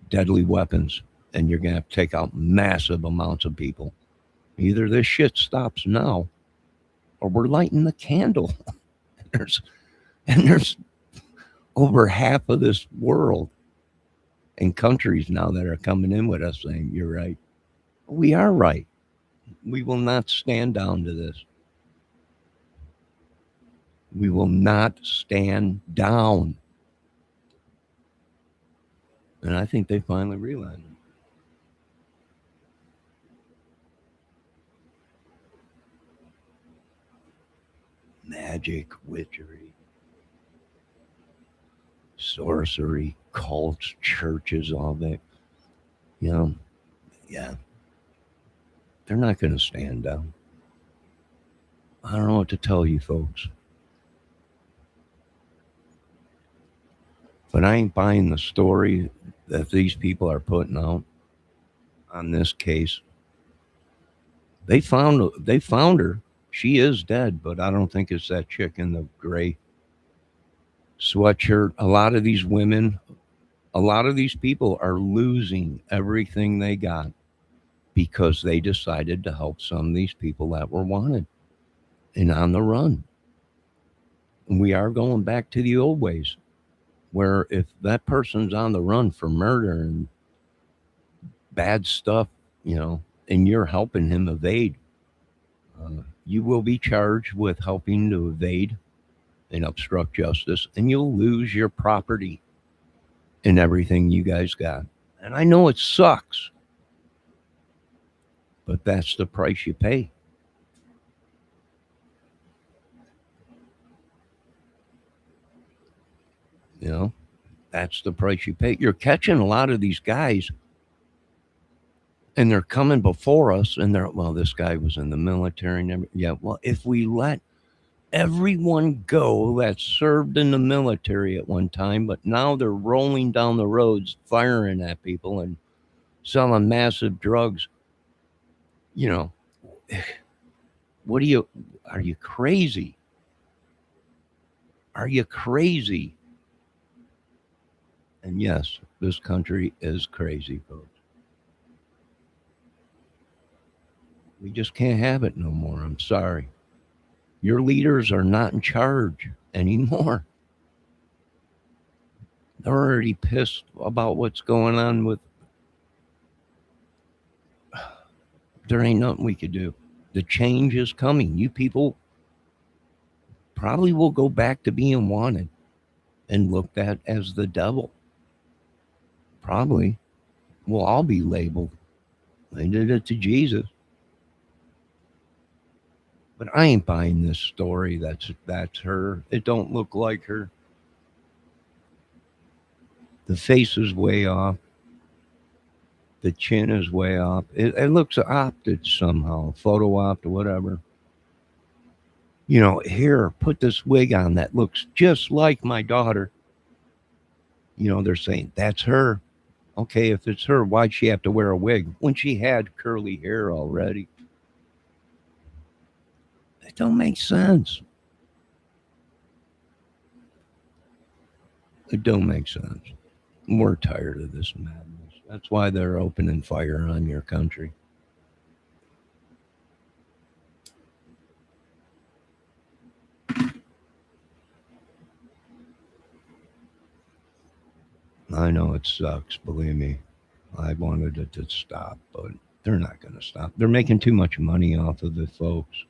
Speaker 1: deadly weapons, and you're going to have to take out massive amounts of people. Either this shit stops now, or we're lighting the candle. there's over half of this world and countries now that are coming in with us saying, you're right. We are right. We will not stand down to this. We will not stand down. And I think they finally realized it. Magic, witchery, sorcery, cults, churches, all that. Yeah, they're not going to stand down. I don't know what to tell you, folks. But I ain't buying the story that these people are putting out on this case. They found her. She is dead, but I don't think it's that chick in the gray. Sweatshirt. A lot of these women, a lot of these people are losing everything they got because they decided to help some of these people that were wanted and on the run. And we are going back to the old ways where if that person's on the run for murder and bad stuff, and you're helping him evade, you will be charged with helping to evade and obstruct justice, and you'll lose your property and everything you guys got. And I know it sucks, but that's the price you pay. You know, that's the price you pay. You're catching a lot of these guys, and they're coming before us, and they're, well, this guy was in the military. Yeah, well, if we let everyone go that served in the military at one time, but now they're rolling down the roads, firing at people and selling massive drugs. You know, what are you crazy? Are you crazy? And yes, this country is crazy, folks. We just can't have it no more. I'm sorry. Your leaders are not in charge anymore. They're already pissed about what's going on with. There ain't nothing we could do. The change is coming. You people probably will go back to being wanted and looked at as the devil. Probably. We'll all be labeled. They did it to Jesus. But I ain't buying this story. That's her. It don't look like her. The face is way off. The chin is way off. It looks opted somehow, photo opt or whatever. Here, put this wig on that looks just like my daughter. They're saying that's her. Okay, if it's her, why'd she have to wear a wig when she had curly hair already? It don't make sense. It don't make sense. We're tired of this madness. That's why they're opening fire on your country. I know it sucks, believe me. I wanted it to stop, but they're not going to stop. They're making too much money off of it, folks.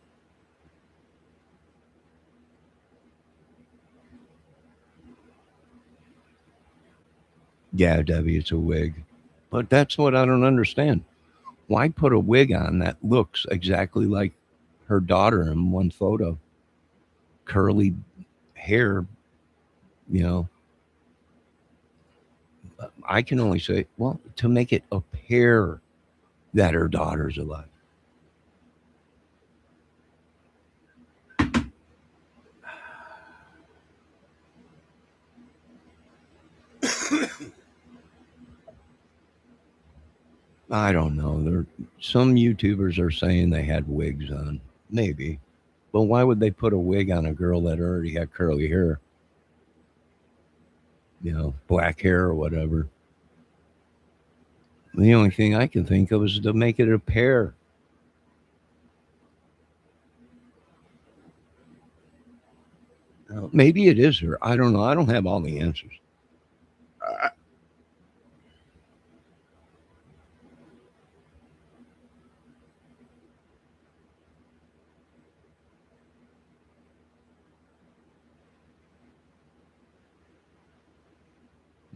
Speaker 1: Yeah, Debbie, it's a wig. But that's what I don't understand. Why put a wig on that looks exactly like her daughter in one photo? Curly hair, you know. I can only say, well, to make it appear that her daughter's alive. I don't know. Some YouTubers are saying they had wigs on. Maybe. But why would they put a wig on a girl that already had curly hair? Black hair or whatever. The only thing I can think of is to make it a pair. Maybe it is her. I don't know. I don't have all the answers. I,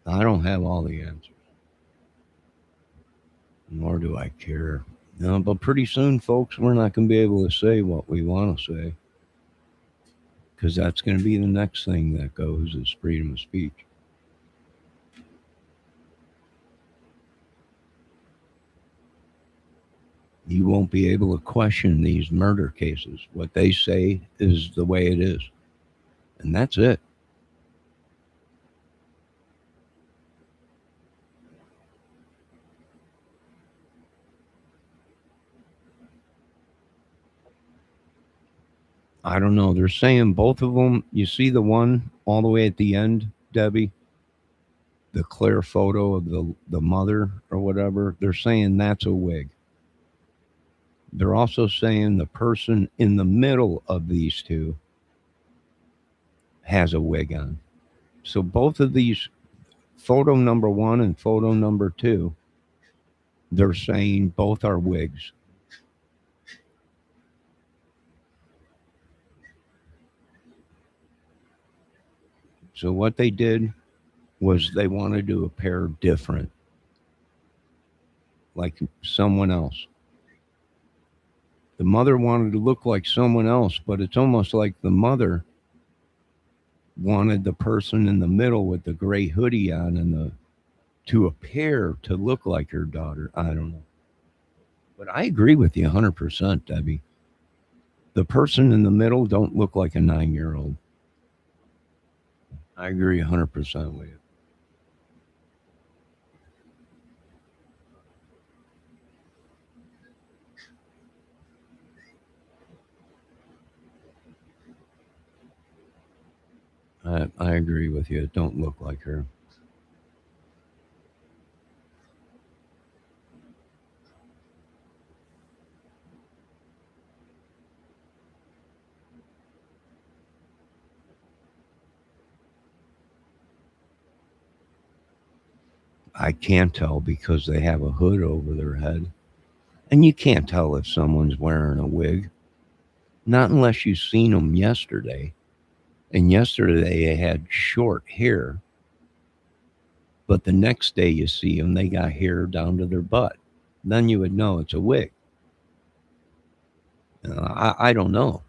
Speaker 1: I don't have all the answers, nor do I care. No, but pretty soon, folks, we're not going to be able to say what we want to say because that's going to be the next thing that goes is freedom of speech. You won't be able to question these murder cases. What they say is the way it is, and that's it. I don't know. They're saying both of them. You see the one all the way at the end, Debbie, the clear photo of the mother or whatever. They're saying that's a wig. They're also saying the person in the middle of these two has a wig on. So both of these, photo number one and photo number two, they're saying both are wigs. So what they did was they wanted to appear different, like someone else. The mother wanted to look like someone else, but it's almost like the mother wanted the person in the middle with the gray hoodie on and the to appear to look like her daughter. I don't know. But I agree with you 100%, Debbie. The person in the middle don't look like a 9-year old. I agree 100% with you. I agree with you. It don't look like her. I can't tell because they have a hood over their head. And you can't tell if someone's wearing a wig, not unless you've seen them yesterday. And yesterday they had short hair, but the next day you see them, they got hair down to their butt. Then you would know it's a wig. I don't know.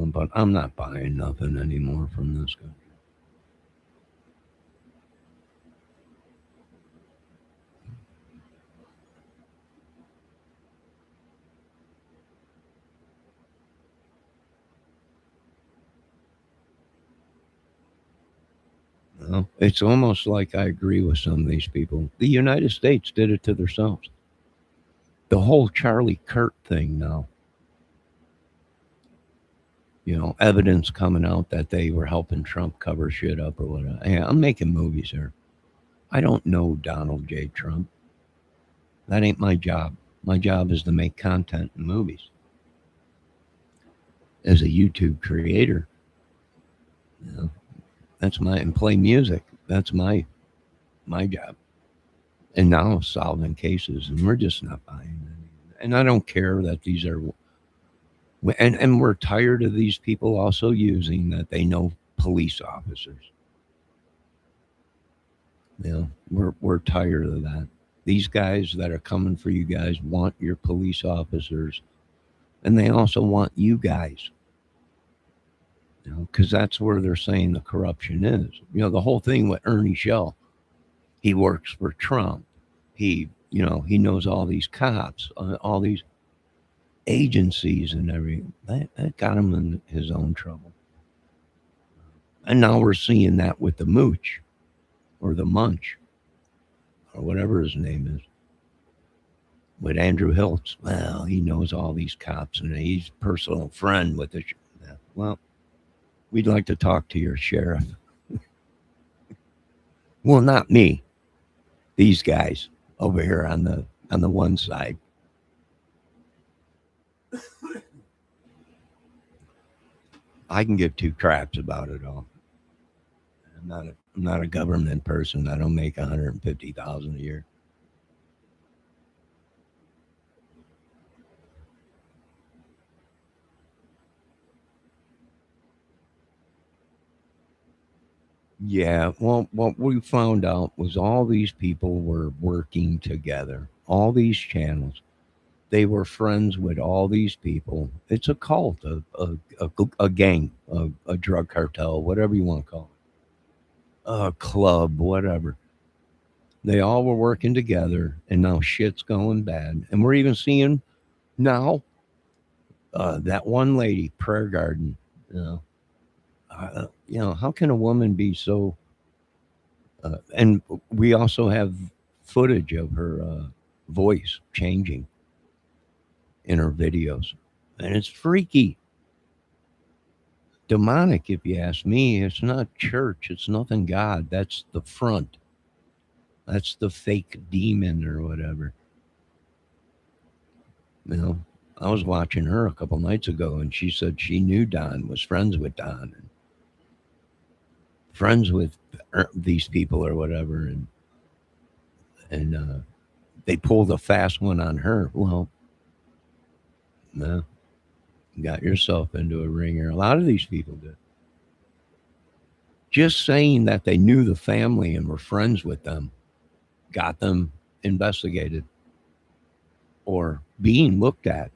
Speaker 1: But I'm not buying nothing anymore from this guy. It's almost like I agree with some of these people. The United States did it to themselves. The whole Charlie Kirk thing now, evidence coming out that they were helping Trump cover shit up or whatever. Yeah, I'm making movies here. I don't know Donald J. Trump. That ain't my job. My job is to make content and movies. As a YouTube creator, you know, that's my and play music. That's my job. And now solving cases, and we're just not buying it. And I don't care that these are, and we're tired of these people also using that they know police officers. We're tired of that. These guys that are coming for you guys want your police officers, and they also want you guys. Because that's where they're saying the corruption is. The whole thing with Ernie Shell, he works for Trump. He knows all these cops, all these agencies and everything. That got him in his own trouble. And now we're seeing that with the Mooch or the Munch or whatever his name is. With Andrew Hiltz, well, he knows all these cops and he's a personal friend with the. Well, we'd like to talk to your sheriff. Well, not me. These guys over here on the one side. I can give two craps about it all. I'm not a government person. I don't make 150,000 a year. Yeah, well, what we found out was all these people were working together. All these channels, they were friends with all these people. It's a cult, a gang, a drug cartel, whatever you want to call it, a club, whatever. They all were working together, and now shit's going bad. And we're even seeing now that one lady, Prayer Garden. You know, how can a woman be so? And we also have footage of her voice changing in her videos, and it's freaky, demonic. If you ask me, it's not church. It's nothing God. That's the front. That's the fake demon or whatever. You know, I was watching her a couple nights ago, and she said she knew Don, was friends with Don, and friends with these people or whatever, and they pulled a fast one on her. Well, no, got yourself into a ringer. A lot of these people did. Just saying that they knew the family and were friends with them got them investigated or being looked at.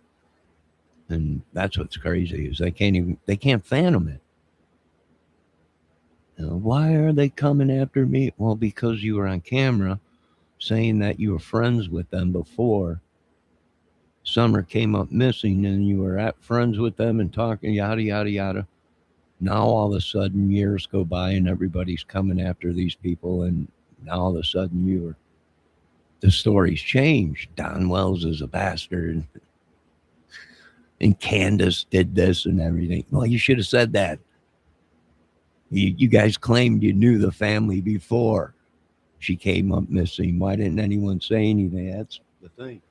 Speaker 1: And that's what's crazy is they can't fathom it. Why are they coming after me? Well, because you were on camera saying that you were friends with them before Summer came up missing, and you were at friends with them and talking yada yada yada. Now all of a sudden years go by and everybody's coming after these people, and now all of a sudden the story's changed. Don Wells is a bastard, and Candace did this and everything. Well, you should have said that. You guys claimed you knew the family before she came up missing. Why didn't anyone say anything? That's the thing.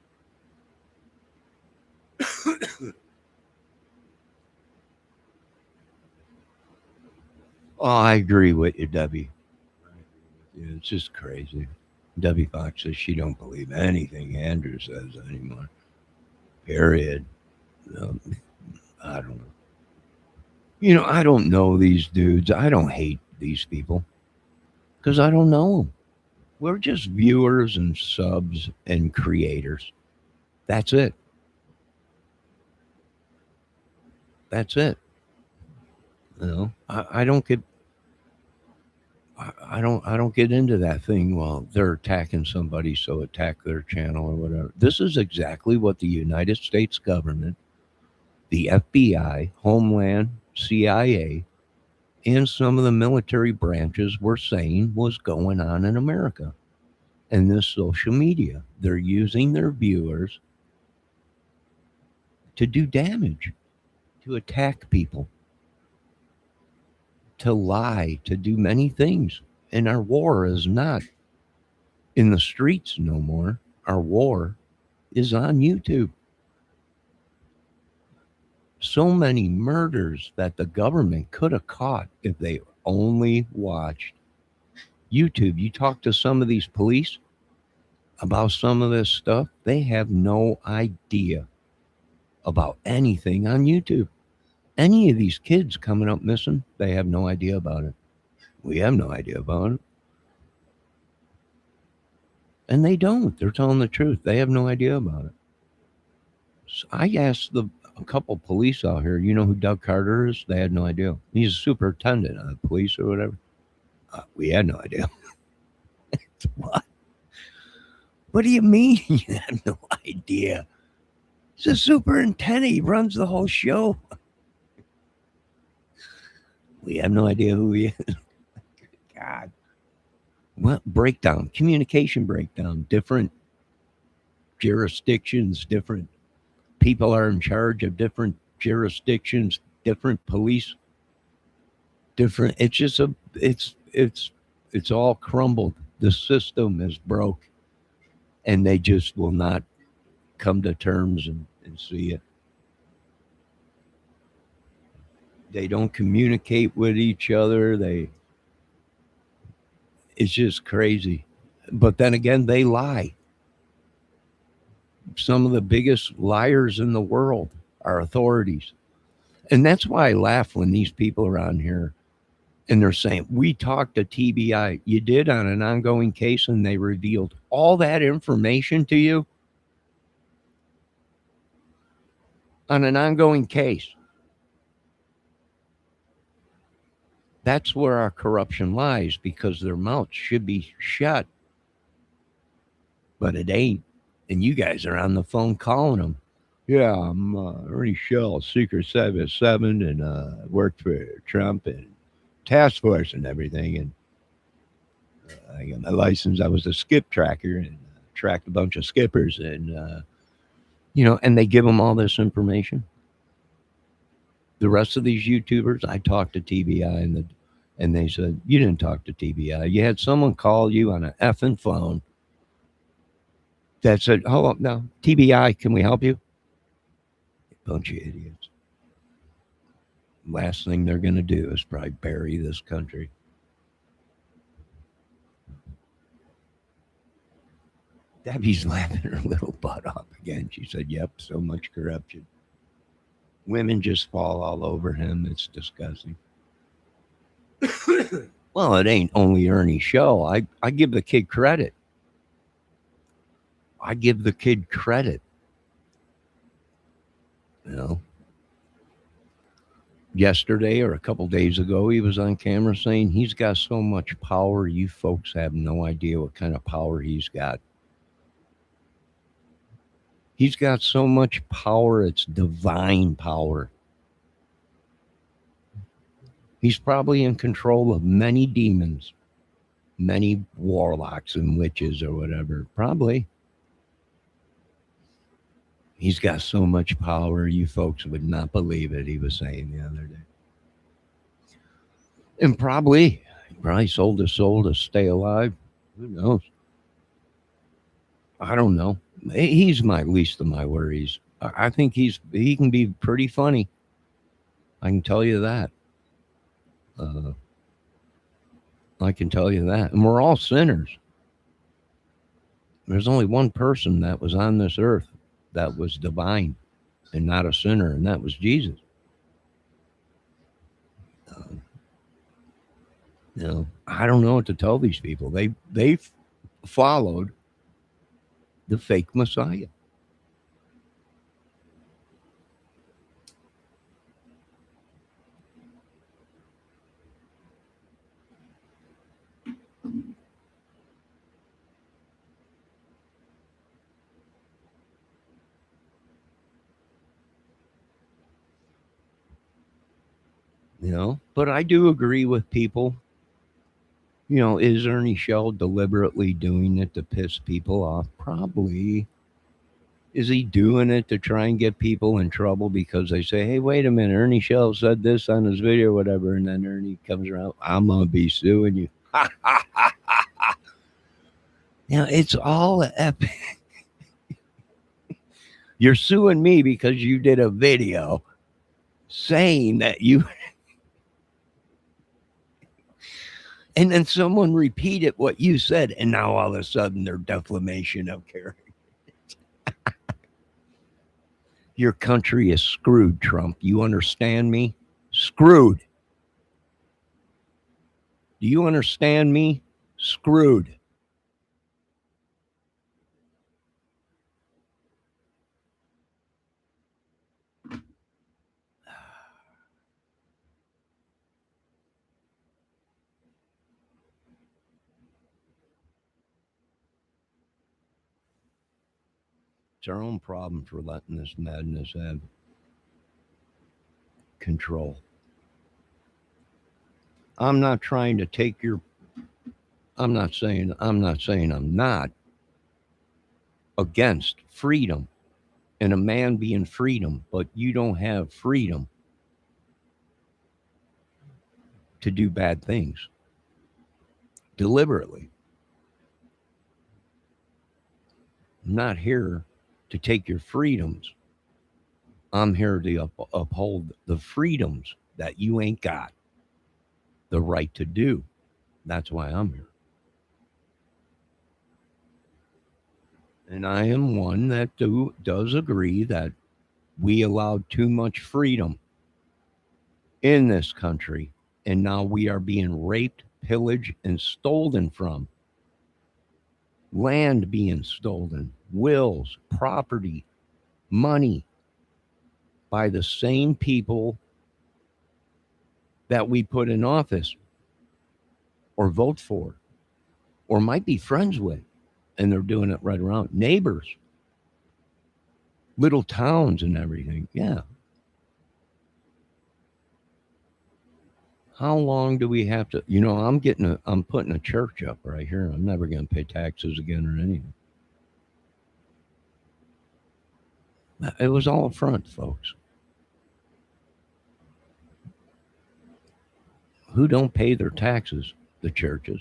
Speaker 1: Oh, I agree with you, Debbie. Yeah, it's just crazy. Debbie Fox says she don't believe anything Andrew says anymore. Period. Um, I don't know. I don't know these dudes. I don't hate these people because I don't know them. We're just viewers and subs and creators. That's it. That's it. I don't get. I don't get into that thing. Well, they're attacking somebody, so attack their channel or whatever. This is exactly what the United States government, the FBI, Homeland, CIA, and some of the military branches were saying was going on in America. And this social media, they're using their viewers to do damage, to attack people, to lie, to do many things. And our war is not in the streets no more. Our war is on YouTube. So many murders that the government could have caught if they only watched YouTube. You talk to some of these police about some of this stuff, they have no idea about anything on YouTube. Any of these kids coming up missing, they have no idea about it. We have no idea about it. And they don't. They're telling the truth. They have no idea about it. So I asked a couple police out here, you know who Doug Carter is? They had no idea. He's a superintendent of the police or whatever. We had no idea. What? What do you mean you have no idea? He's a superintendent. He runs the whole show. We have no idea who he is. God. What breakdown? Communication breakdown. Different jurisdictions, different people are in charge of different jurisdictions, different police, different. It's just it's all crumbled. The system is broke, and they just will not come to terms and see it. They don't communicate with each other. It's just crazy. But then again, they lie. Some of the biggest liars in the world are authorities. And that's why I laugh when these people are on here and they're saying, we talked to TBI. You did on an ongoing case, and they revealed all that information to you on an ongoing case. That's where our corruption lies because their mouths should be shut. but it ain't. And you guys are on the phone calling them. Yeah, I'm Ernie Shell, Secret Service 7, and worked for Trump and task force and everything. And I got my license. I was a skip tracker and tracked a bunch of skippers. And, and they give them all this information. The rest of these YouTubers, I talked to TBI and they said, you didn't talk to TBI. You had someone call you on an effing phone that said, hold up now, TBI, can we help you? Bunch of idiots. Last thing they're going to do is probably bury this country. Debbie's laughing her little butt off again. She said, yep, so much corruption. Women just fall all over him. It's disgusting. Well, it ain't only Ernie's show. I give the kid credit. I give the kid credit. You know, yesterday or a couple days ago, he was on camera saying he's got so much power. You folks have no idea what kind of power he's got. He's got so much power, it's divine power. He's probably in control of many demons, many warlocks and witches or whatever. Probably. He's got so much power, you folks would not believe it, he was saying the other day. And he probably sold his soul to stay alive. Who knows? I don't know. He's my least of my worries. I think he can be pretty funny. I can tell you that. I can tell you that. And we're all sinners. There's only one person that was on this earth that was divine and not a sinner, and that was Jesus. I don't know what to tell these people. They followed the fake Messiah. But I do agree with people. Is Ernie Shell deliberately doing it to piss people off? Probably. Is he doing it to try and get people in trouble because they say, hey, wait a minute, Ernie Shell said this on his video or whatever, and then Ernie comes around, I'm going to be suing you. It's all epic. You're suing me because you did a video saying that you... And then someone repeated what you said, and now all of a sudden they're defamation of character. Your country is screwed, Trump. You understand me? Screwed. Do you understand me? Screwed. It's our own problem for letting this madness have control. I'm not trying to take your... I'm not saying I'm not against freedom and a man being freedom, but you don't have freedom to do bad things deliberately. I'm not here to take your freedoms. I'm here to uphold the freedoms that you ain't got the right to do. That's why I'm here. And I am one that does agree that we allowed too much freedom in this country, and now we are being raped, pillaged, and stolen from. Land being stolen, wills, property, money by the same people that we put in office or vote for or might be friends with. and they're doing it right around neighbors, little towns and everything. Yeah. How long do we have to? I'm putting a church up right here. I'm never going to pay taxes again or anything. It was all up front, folks. Who don't pay their taxes? The churches.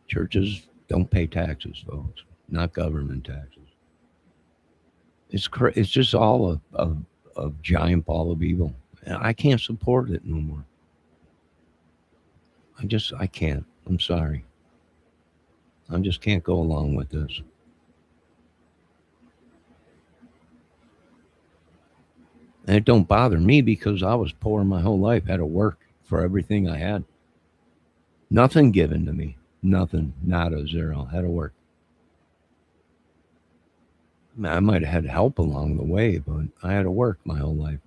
Speaker 1: Churches don't pay taxes, folks. Not government taxes. It's just all a giant ball of evil. And I can't support it no more. I can't. I'm sorry. I just can't go along with this. And it don't bother me because I was poor my whole life, had to work for everything I had. Nothing given to me. Nothing. Nada, zero. Had to work. I might have had help along the way, but I had to work my whole life.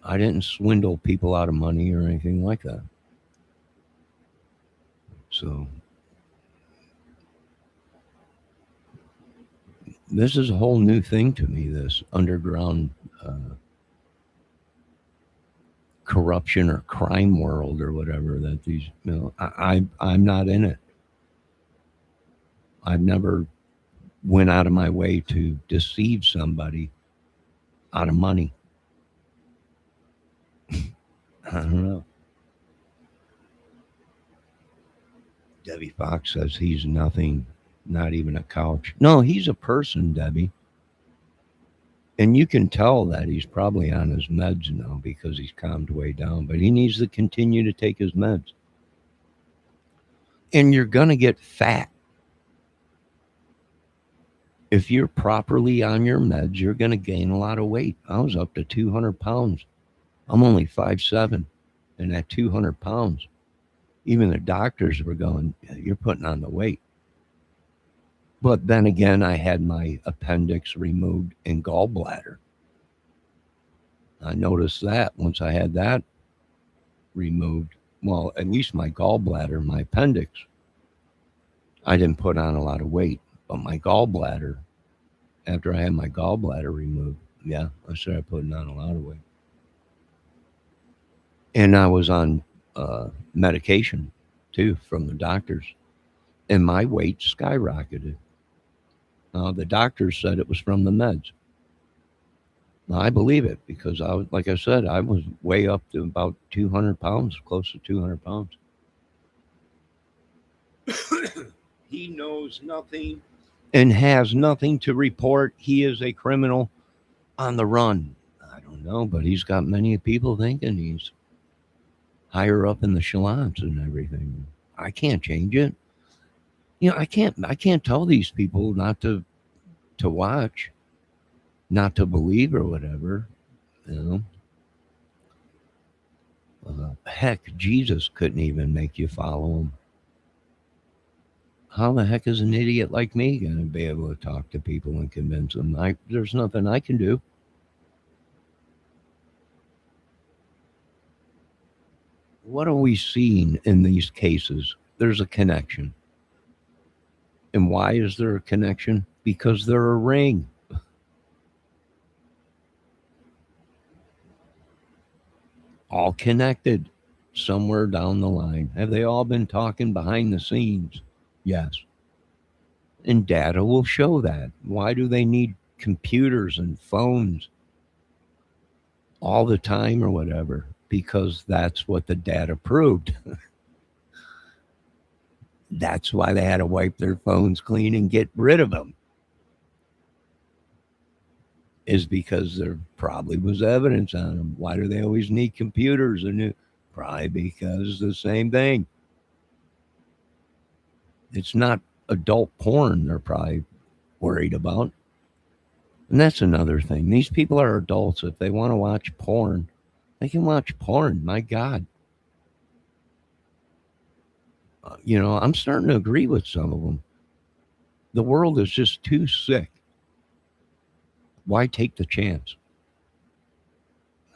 Speaker 1: I didn't swindle people out of money or anything like that. So this is a whole new thing to me, this underground corruption or crime world or whatever that these, I'm not in it. I've never went out of my way to deceive somebody out of money. I don't know. Debbie Fox says he's nothing, not even a couch. No, he's a person, Debbie. And you can tell that he's probably on his meds now because he's calmed way down, but he needs to continue to take his meds. And you're going to get fat. If you're properly on your meds, you're going to gain a lot of weight. I was up to 200 pounds. I'm only 5'7", and at 200 pounds, even the doctors were going, you're putting on the weight. But then again, I had my appendix removed and gallbladder. I noticed that once I had that removed, well, at least my gallbladder, my appendix, I didn't put on a lot of weight. But my gallbladder, after I had my gallbladder removed, yeah, I started putting on a lot of weight. And I was on medication too from the doctors, and my weight skyrocketed. The doctors said it was from the meds. Now, I believe it because I was, like I said, I was way up to about 200 pounds, close to 200 pounds. He knows nothing and has nothing to report. He is a criminal on the run. I don't know, but he's got many people thinking he's higher up in the echelons and everything. I can't change it. I can't tell these people not to watch, not to believe or whatever. Heck, Jesus couldn't even make you follow him. How the heck is an idiot like me going to be able to talk to people and convince them? There's nothing I can do. What are we seeing in these cases? There's a connection. And why is there a connection? Because they're a ring. All connected somewhere down the line. Have they all been talking behind the scenes? Yes. And data will show that. Why do they need computers and phones all the time or whatever? Because that's what the data proved. That's why they had to wipe their phones clean and get rid of them. Is because there probably was evidence on them. Why do they always need computers? Probably because the same thing. It's not adult porn they're probably worried about. And that's another thing. These people are adults. If they want to watch porn, they can watch porn. My God. I'm starting to agree with some of them. The world is just too sick. Why take the chance?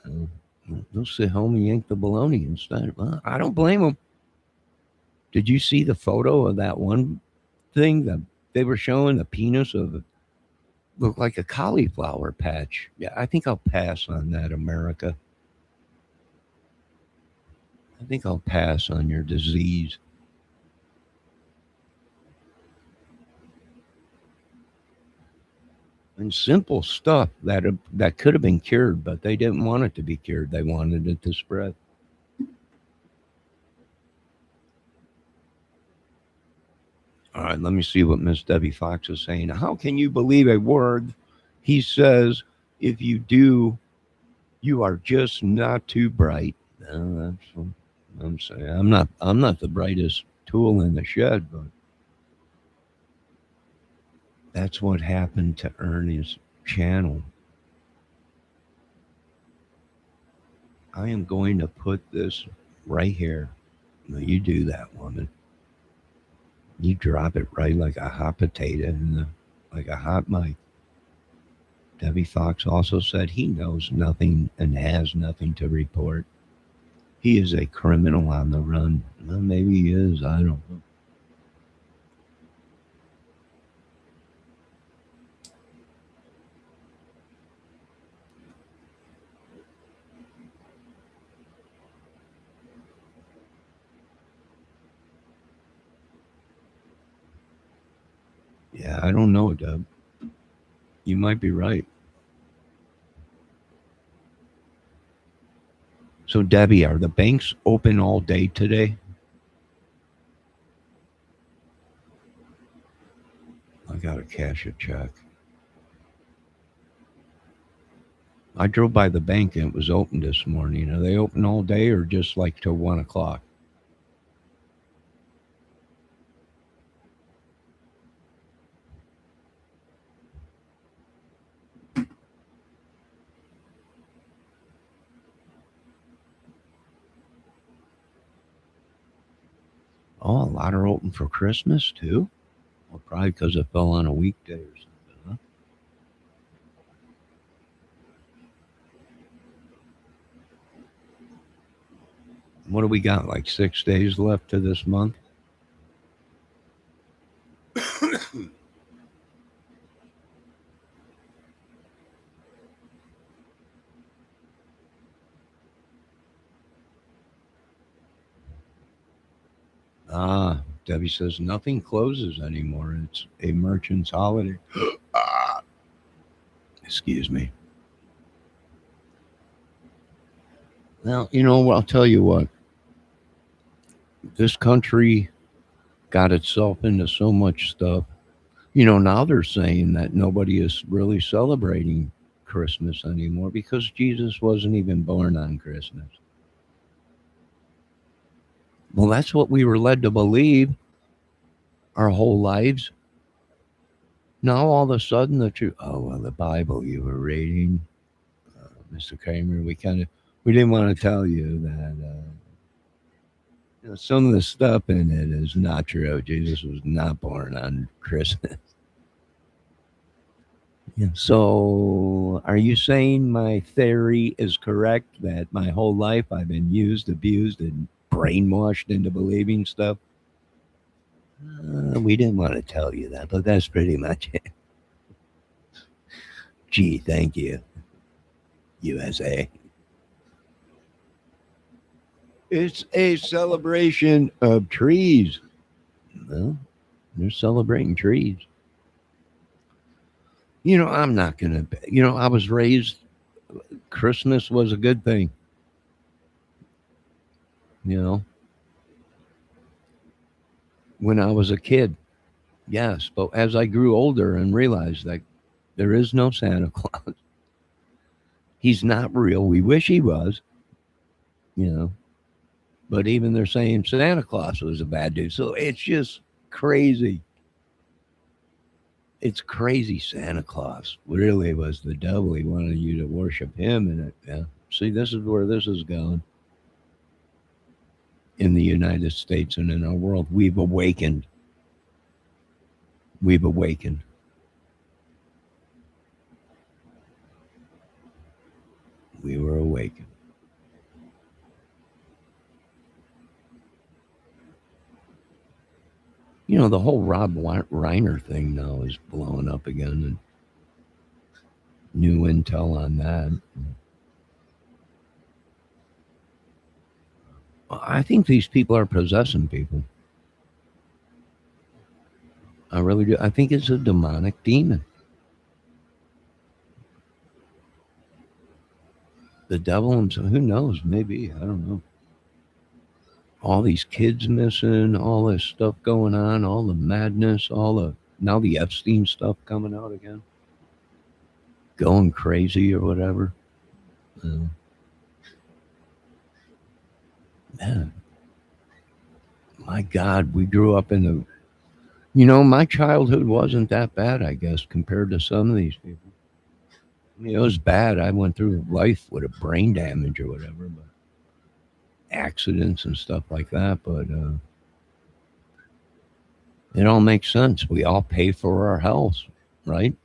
Speaker 1: They'll sit home and yank the baloney instead. Well, I don't blame them. Did you see the photo of that one thing that they were showing? The penis of looked like a cauliflower patch. Yeah, I think I'll pass on that, America. I think I'll pass on your disease. And simple stuff that could have been cured, but they didn't want it to be cured. They wanted it to spread. All right, let me see what Miss Debbie Fox is saying. How can you believe a word he says? If you do, you are just not too bright. That's what I'm saying. I'm not the brightest tool in the shed, but that's what happened to Ernie's channel. I am going to put this right here. No, you do that, woman. You drop it right like a hot potato like a hot mic. Debbie Fox also said he knows nothing and has nothing to report. He is a criminal on the run. Well, maybe he is. I don't know. Yeah, I don't know, Deb. You might be right. So, Debbie, are the banks open all day today? I got to cash a check. I drove by the bank and it was open this morning. Are they open all day or just like till 1 o'clock? Oh, a lot are open for Christmas too? Well, probably because it fell on a weekday or something, huh? What do we got? Like 6 days left to this month? Ah, Debbie says nothing closes anymore. It's a merchant's holiday. Ah, excuse me. Now, I'll tell you what, this country got itself into so much stuff. Now they're saying that nobody is really celebrating Christmas anymore because Jesus wasn't even born on Christmas. Well, that's what we were led to believe our whole lives. Now all of a sudden the truth. Oh well, the Bible you were reading, Mr. Kramer. We didn't want to tell you that some of the stuff in it is not true. Jesus was not born on Christmas. Yeah. So, are you saying my theory is correct that my whole life I've been used, abused, and brainwashed into believing stuff? We didn't want to tell you that, but that's pretty much it. Gee, thank you, USA. It's a celebration of trees. Well, they're celebrating trees. I'm not going to, I was raised, Christmas was a good thing, you know, when I was a kid. Yes. But as I grew older and realized that there is no Santa Claus, he's not real. We wish he was, you know, but even they're saying Santa Claus was a bad dude. So it's just crazy. It's crazy. Santa Claus really was the devil. He wanted you to worship him. And yeah. See, this is where this is going in the United States and in our world. We've awakened. We've awakened. We were awakened. The whole Reiner thing now is blowing up again, and new intel on that. I think these people are possessing people. I really do. I think it's a demonic demon. The devil himself. Who knows? Maybe. I don't know. All these kids missing, all this stuff going on, all the madness, all the now the Epstein stuff coming out again, going crazy or whatever. Uh, Man, my God, we grew up in the. My childhood wasn't that bad, I guess, compared to some of these people. I mean, it was bad. I went through life with a brain damage or whatever, but accidents and stuff like that. But it all makes sense. We all pay for our health, right?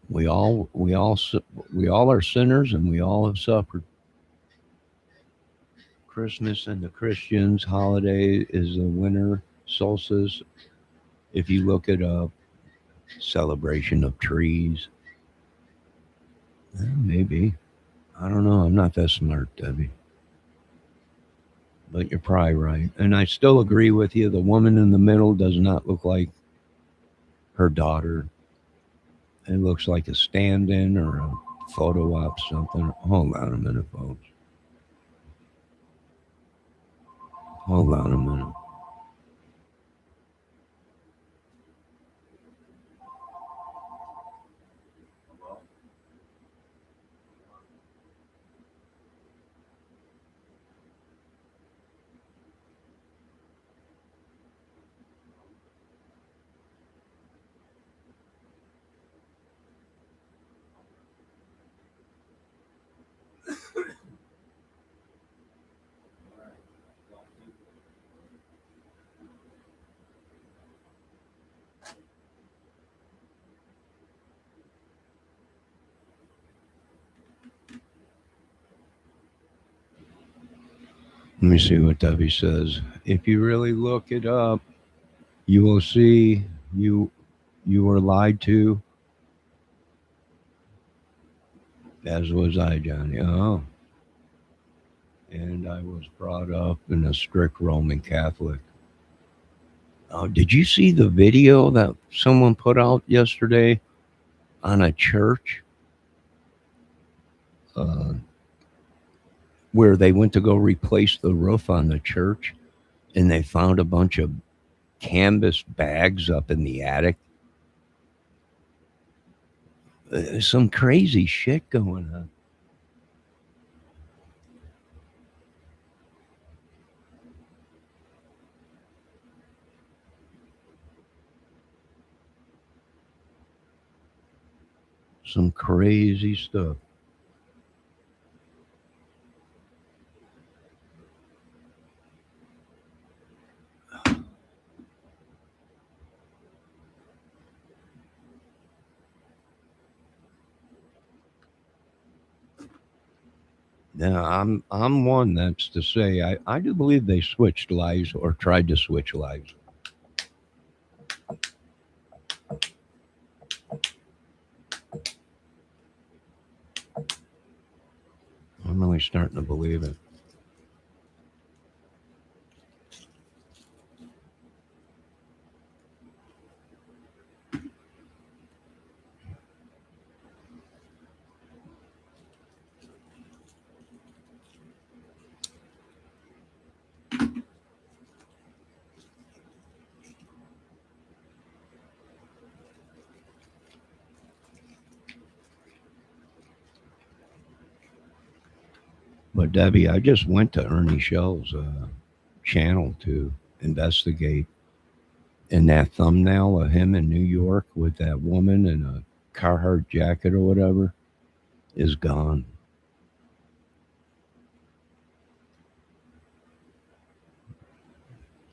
Speaker 1: We all are sinners, and we all have suffered. Christmas and the Christians' holiday is the winter solstice. If you look at a celebration of trees, maybe. I don't know. I'm not that smart, Debbie. But you're probably right. And I still agree with you. The woman in the middle does not look like her daughter. It looks like a stand in or a photo op, something. Hold on a minute, folks. Hold on a minute. Let me see what Debbie says. If you really look it up, you will see you were lied to, as was I, Johnny. Oh, and I was brought up in a strict Roman Catholic. Oh, did you see the video that someone put out yesterday on a church uh, where they went to go replace the roof on the church and they found a bunch of canvas bags up in the attic? Some crazy shit going on. Some crazy stuff. Now, I'm one that's to say I do believe they switched lives or tried to switch lives. I'm really starting to believe it. But Debbie, I just went to Ernie Shell's channel to investigate, and that thumbnail of him in New York with that woman in a Carhartt jacket or whatever is gone.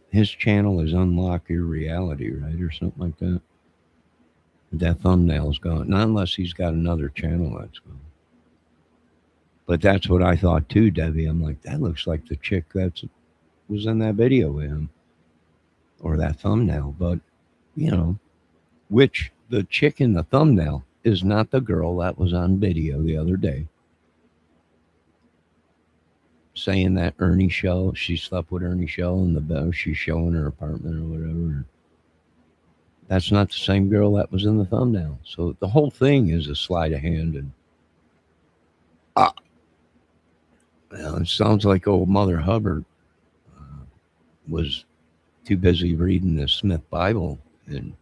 Speaker 1: His channel is Unlock Your Reality, right, or something like that. That thumbnail's gone. Not unless he's got another channel that's gone. But that's what I thought too, Debbie. I'm like, that looks like the chick that was in that video with him. or that thumbnail. But, you know, which the chick in the thumbnail is not the girl that was on video the other day saying that Ernie Shell, she slept with Ernie Shell in the bed. She's showing her apartment or whatever. That's not the same girl that was in the thumbnail. So the whole thing is a sleight of hand. And uh, well, it sounds like old Mother Hubbard was too busy reading the Smith Bible, and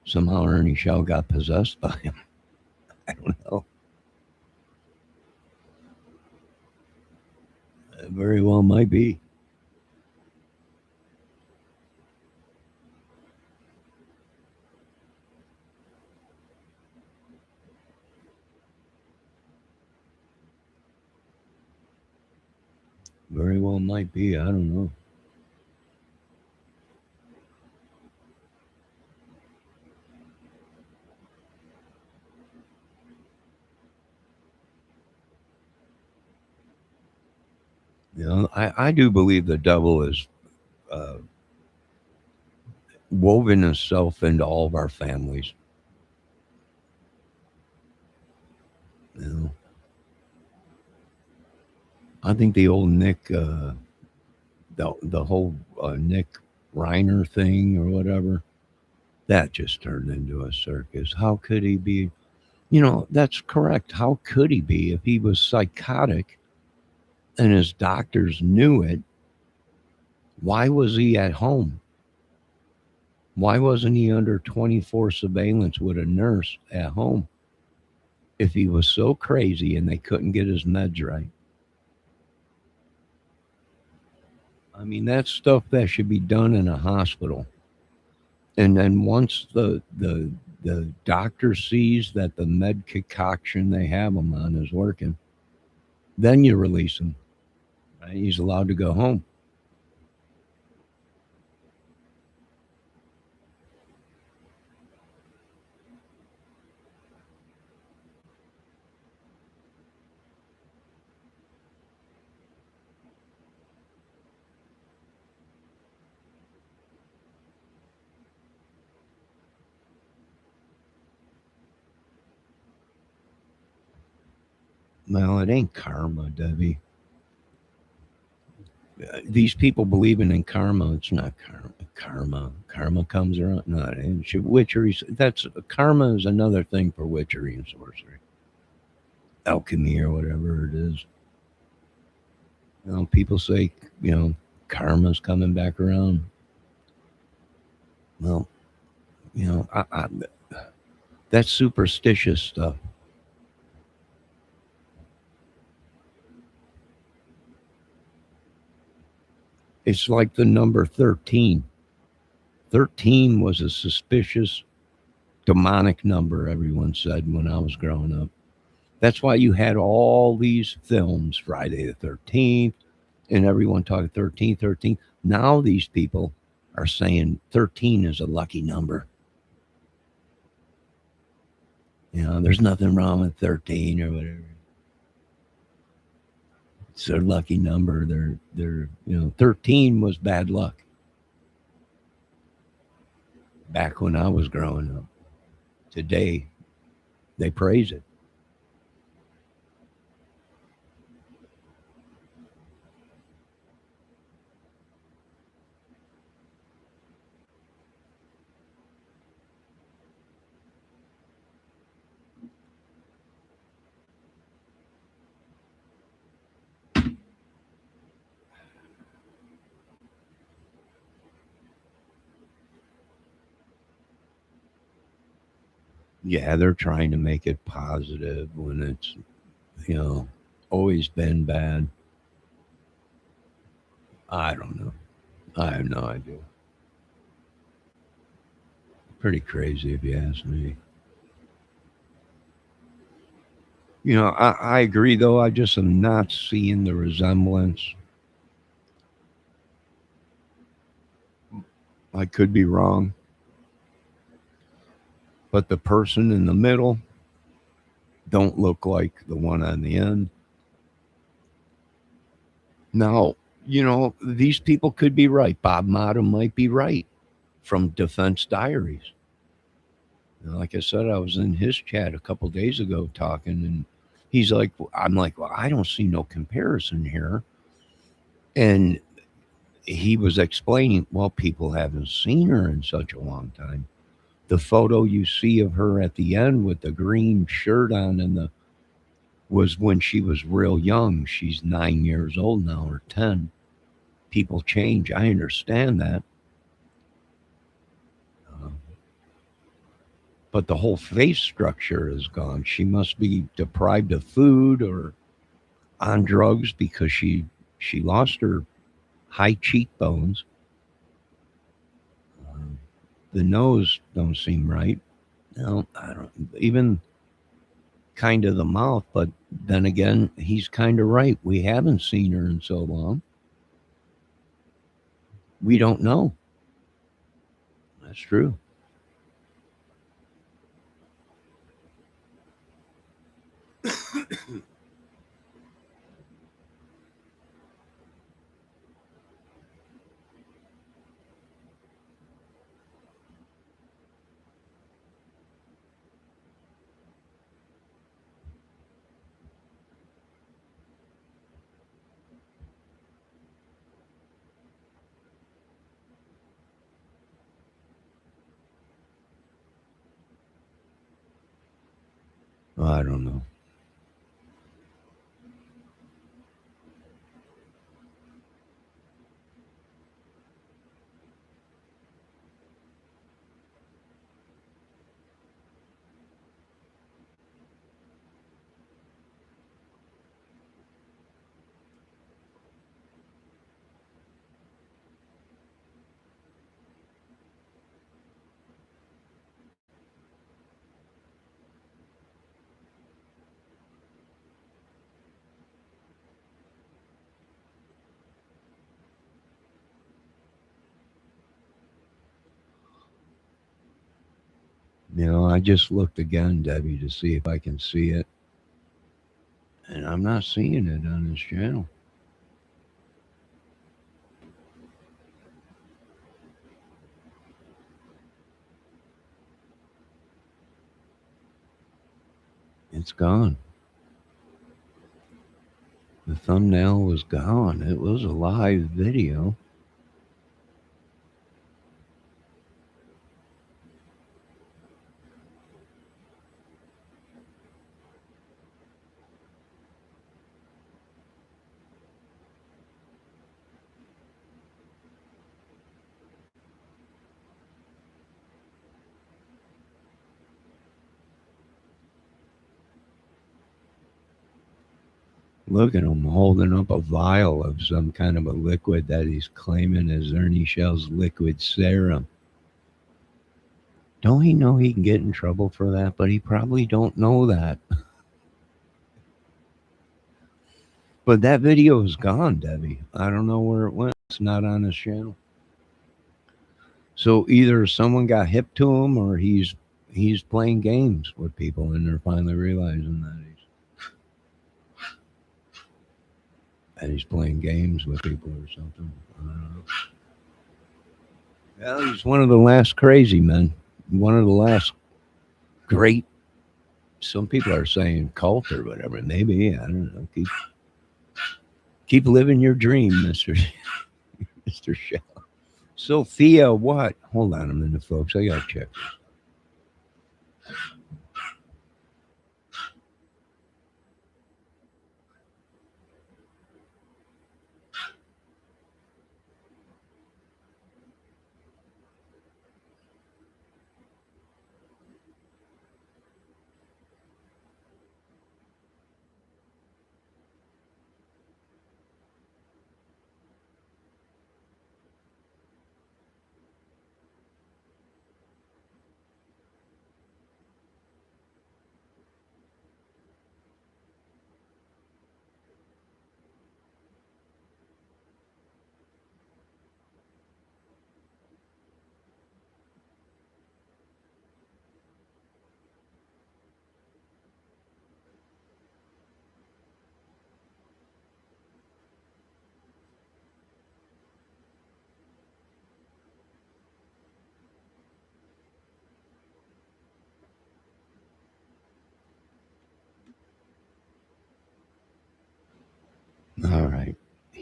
Speaker 1: somehow Ernie Shell got possessed by him. I don't know. It very well might be. Very well might be. I don't know. You know, I do believe the devil is uh, woven himself into all of our families. You know, I think the old Nick, the whole Nick Reiner thing or whatever, that just turned into a circus. How could he be? You know, that's correct. How could he be if he was psychotic and his doctors knew it? Why was he at home? Why wasn't he under 24 surveillance with a nurse at home if he was so crazy and they couldn't get his meds right? I mean, that's stuff that should be done in a hospital. And then once the doctor sees that the med concoction they have him on is working, then you release him. Right? He's allowed to go home. Well, it ain't karma, Debbie. These people believing in karma. It's not karma. Karma comes around. No, it ain't. Witchery. That's karma is another thing for witchery and sorcery, alchemy or whatever it is. You know, people say karma's coming back around. Well, that's superstitious stuff. It's like the number 13. 13 was a suspicious demonic number, everyone said when I was growing up. That's why you had all these films, Friday the 13th, and everyone talking 13, 13. Now these people are saying 13 is a lucky number. You know, there's nothing wrong with 13 or whatever. It's their lucky number. 13 was bad luck back when I was growing up. Today, they praise it. Yeah, they're trying to make it positive when it's, you know, always been bad. I don't know. I have no idea. Pretty crazy if you ask me. You know, I agree though. I just am not seeing the resemblance. I could be wrong, but the person in the middle don't look like the one on the end. Now, These people could be right. Bob Motta might be right from Defense Diaries. Like I said, I was in his chat a couple days ago talking, and he's like, I'm like, well, I don't see no comparison here. And he was explaining, well, people haven't seen her in such a long time. The photo you see of her at the end with the green shirt on and the was when she was real young. She's 9 years old now or 10. People change. I understand that. Uh, but the whole face structure is gone. She must be deprived of food or on drugs because she lost her high cheekbones. Um, the nose don't seem right. No, I don't even kind of the mouth, but then again, he's kind of right. We haven't seen her in so long. We don't know. That's true. I don't know. I just looked again, Debbie, to see if I can see it, and I'm not seeing it on this channel. It's gone. The thumbnail was gone. It was a live video. Look at him holding up a vial of some kind of a liquid that he's claiming is Ernie Shell's liquid serum. Don't he know he can get in trouble for that? But he probably don't know that. But that video is gone, Debbie. I don't know where it went. It's not on his channel. So either someone got hip to him or he's playing games with people and they're finally realizing that he's playing games with people or something. I don't know. Well, he's one of the last crazy men. One of the last great, some people are saying cult or whatever. Maybe, I don't know. Keep living your dream, Mister Mister Shell. Sophia, what? Hold on a minute, folks. I gotta check.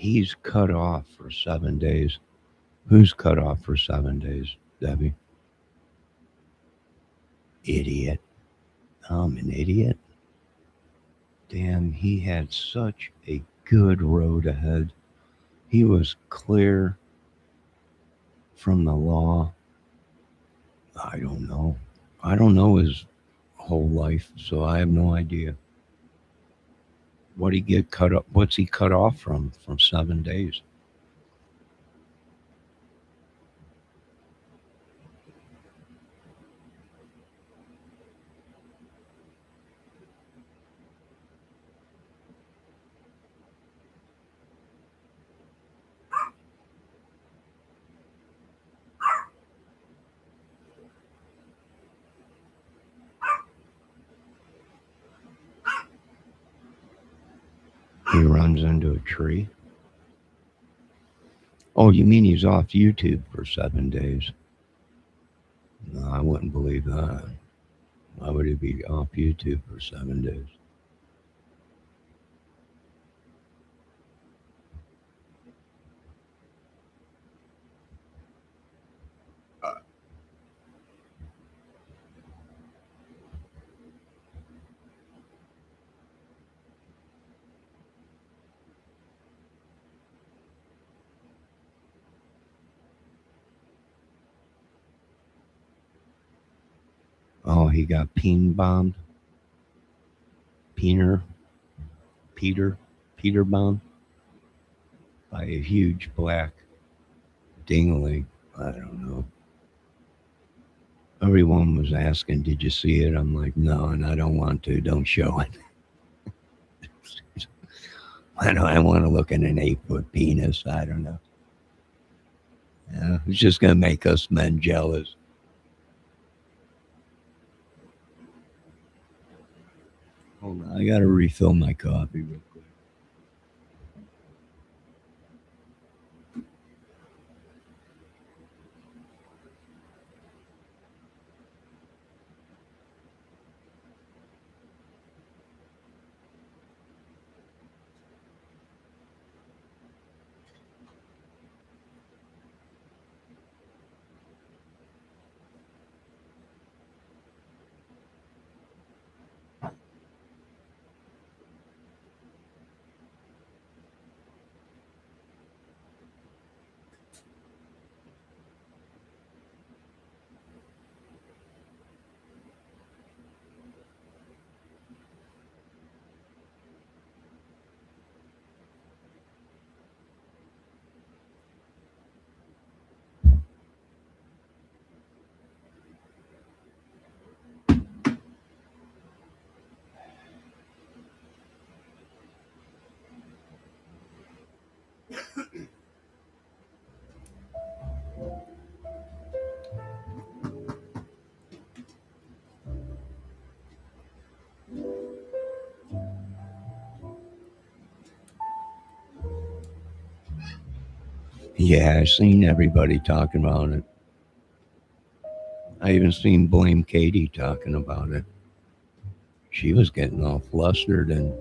Speaker 1: He's cut off for 7 days. Who's cut off for 7 days, Debbie? Idiot. I'm an idiot. Damn, he had such a good road ahead. He was clear from the law. I don't know. I don't know his whole life, so I have no idea. What he get cut up? What's he cut off from 7 days? He runs into a tree. Oh, you mean he's off YouTube for 7 days? No, I wouldn't believe that. Why would he be off YouTube for 7 days? Oh, he got peen bombed. Peter, Peter bombed by a huge black dingling. I don't know. Everyone was asking, "Did you see it?" I'm like, "No, and I don't want to. Don't show it." I want to look at an 8-foot penis. I don't know. Yeah, it's just gonna make us men jealous. Hold on, I gotta refill my coffee real quick. Yeah, I've seen everybody talking about it. I even seen Blame Katie talking about it. She was getting all flustered and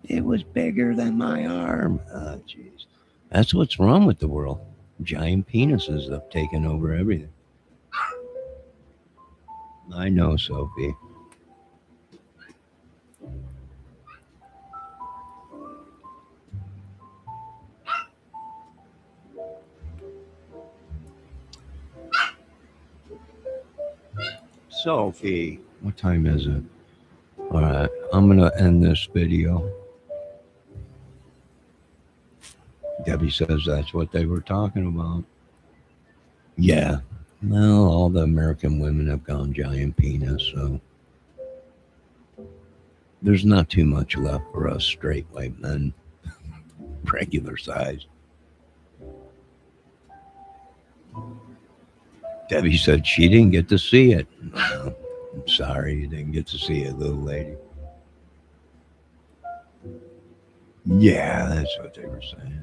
Speaker 1: it was bigger than my arm. Oh, jeez. That's what's wrong with the world. Giant penises have taken over everything. I know, Sophie. Sophie, what time is it? All right, I'm going to end this video. Debbie says that's what they were talking about. Yeah. Well, all the American women have gone giant penis, so there's not too much left for us straight white men, regular size. Debbie said she didn't get to see it. No, I'm sorry you didn't get to see it, little lady. Yeah, that's what they were saying.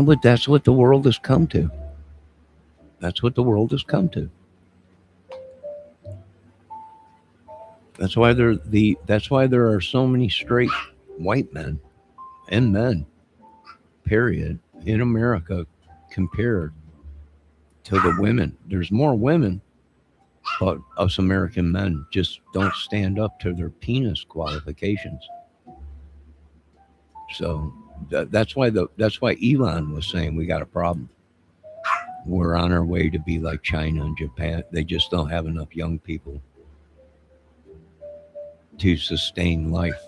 Speaker 1: But that's what the world has come to. That's what the world has come to. That's why there are so many straight white men and men, period, in America compared to the women. There's more women, but us American men just don't stand up to their penis qualifications. So that's why Elon was saying we got a problem. We're on our way to be like China and Japan. They just don't have enough young people to sustain life,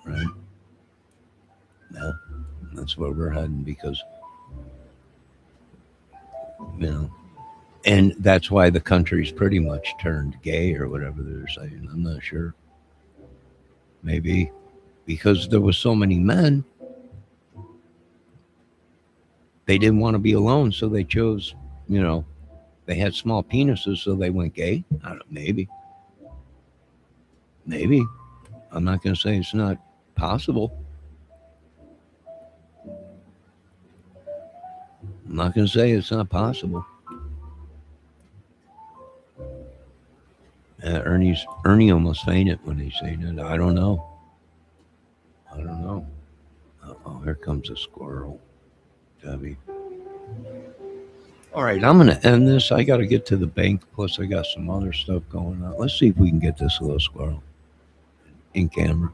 Speaker 1: right? Yeah, that's where we're heading because, you know, and that's why the country's pretty much turned gay or whatever they're saying. I'm not sure. Maybe because there was so many men, they didn't want to be alone, so they chose, you know, they had small penises, so they went gay. I don't know, maybe. I'm not going to say it's not possible. I'm not going to say it's not possible. Ernie almost fainted when he said it. I don't know. I don't know. Oh, here comes a squirrel, Debbie. All right, I'm going to end this. I got to get to the bank. Plus, I got some other stuff going on. Let's see if we can get this little squirrel in camera.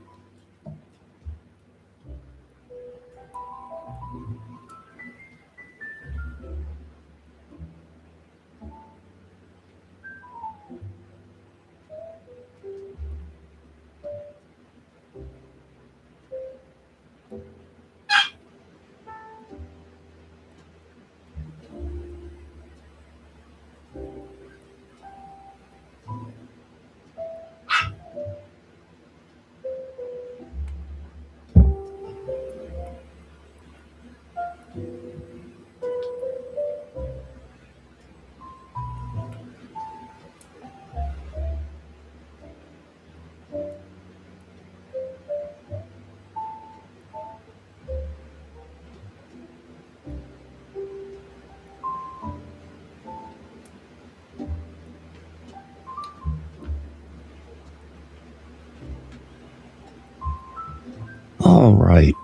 Speaker 1: All right.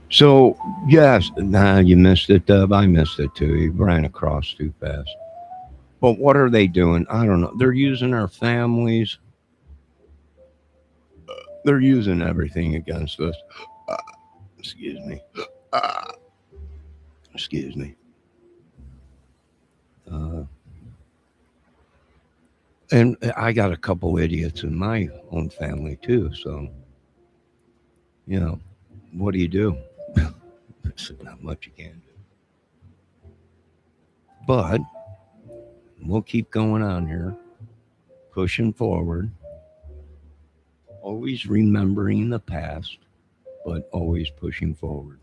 Speaker 1: So, yes, nah, you missed it, Dub. I missed it too. You ran across too fast. But what are they doing? I don't know. They're using our families. They're using everything against us. Uh, excuse me. Uh, excuse me. Uh, and I got a couple idiots in my own family too. So, you know, what do you do? There's not much you can do. But we'll keep going on here, pushing forward, always remembering the past, but always pushing forward.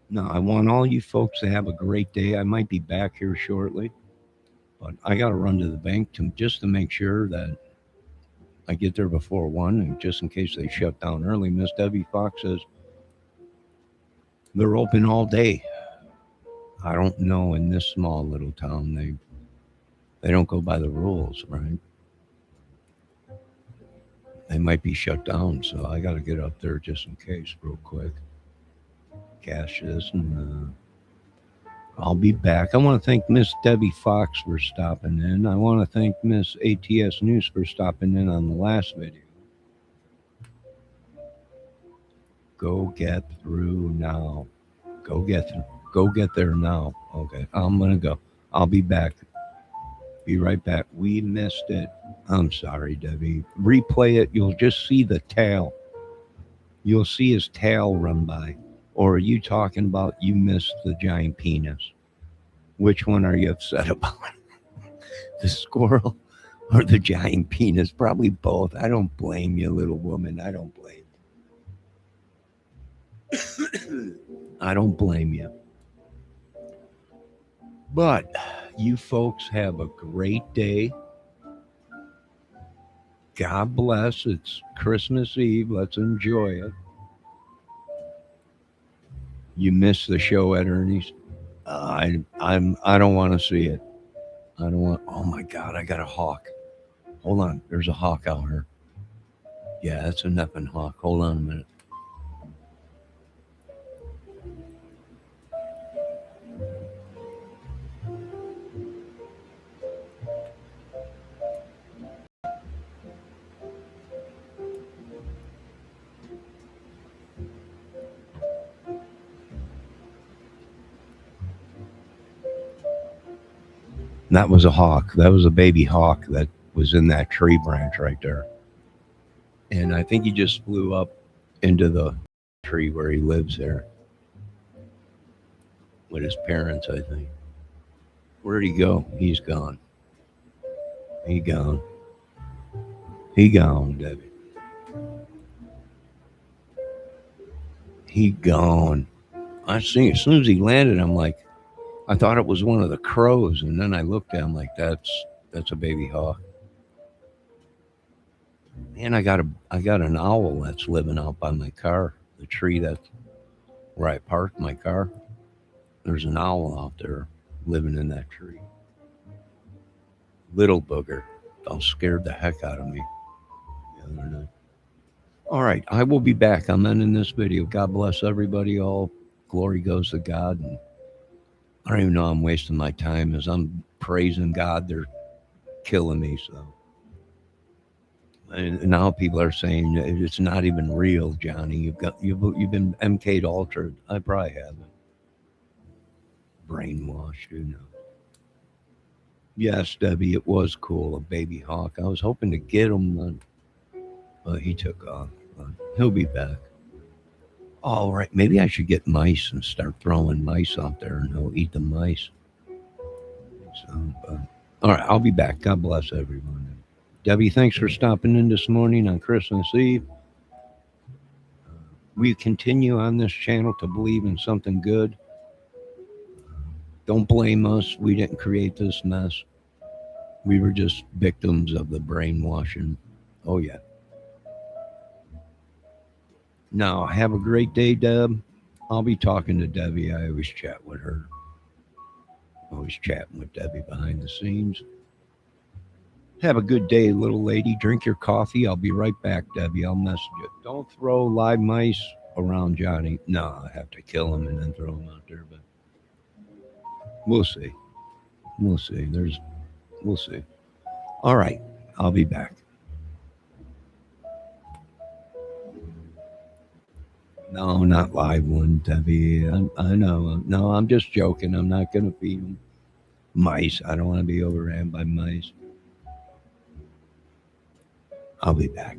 Speaker 1: Now, I want all you folks to have a great day. I might be back here shortly, but I got to run to the bank just to make sure that I get there before 1, and just in case they shut down early. Miss Debbie Fox says they're open all day. I don't know, in this small little town they don't go by the rules, right? They might be shut down, so I got to get up there just in case, real quick. Cash this, and I'll be back. I want to thank Miss Debbie Fox for stopping in. I want to thank Miss ATS News for stopping in on the last video. Go get through now. Go get through. Go get there now. Okay, I'm gonna go. I'll be back. Be right back. We missed it. I'm sorry, Debbie. Replay it. You'll just see the tail. You'll see his tail run by. Or are you talking about you missed the giant penis? Which one are you upset about? The squirrel or the giant penis? Probably both. I don't blame you, little woman. I don't blame you. I don't blame you. But you folks have a great day. God bless. It's Christmas Eve. Let's enjoy it. You missed the show at Ernie's. I don't want to see it. I don't want. Oh my God! I got a hawk. Hold on. There's a hawk out here. Yeah, that's a nepping hawk. Hold on a minute. That was a hawk. That was a baby hawk that was in that tree branch right there. And I think he just flew up into the tree where he lives there with his parents, I think. Where'd he go? He's gone. He gone. He gone, Debbie. He gone. I see. As soon as he landed, I'm like, I thought it was one of the crows, and then I looked at him like that's a baby hawk. Man, I got an owl that's living out by my car. The tree that's where I parked my car. There's an owl out there living in that tree. Little booger. Scared the heck out of me the other night. All right, I will be back. I'm ending this video. God bless everybody. All glory goes to God. And I don't even know I'm wasting my time as I'm praising God. They're killing me. So, and now people are saying it's not even real, Johnny. You've been MK'd altered. I probably haven't. Brainwashed, you know. Yes, Debbie, it was cool. A baby hawk. I was hoping to get him, but he took off. But he'll be back. All right, maybe I should get mice and start throwing mice out there, and he'll eat the mice. So, all right, I'll be back. God bless everyone. Debbie, thanks for stopping in this morning on Christmas Eve. We continue on this channel to believe in something good. Don't blame us. We didn't create this mess. We were just victims of the brainwashing. Oh, yeah. Now, have a great day, Deb. I'll be talking to Debbie. I always chat with her. Always chatting with Debbie behind the scenes. Have a good day, little lady. Drink your coffee. I'll be right back, Debbie. I'll message you. Don't throw live mice around Johnny. No, I have to kill him and then throw him out there. But we'll see. We'll see. We'll see. All right. I'll be back. No, not live one, Debbie. I know. No, I'm just joking. I'm not going to feed them mice. I don't want to be overran by mice. I'll be back.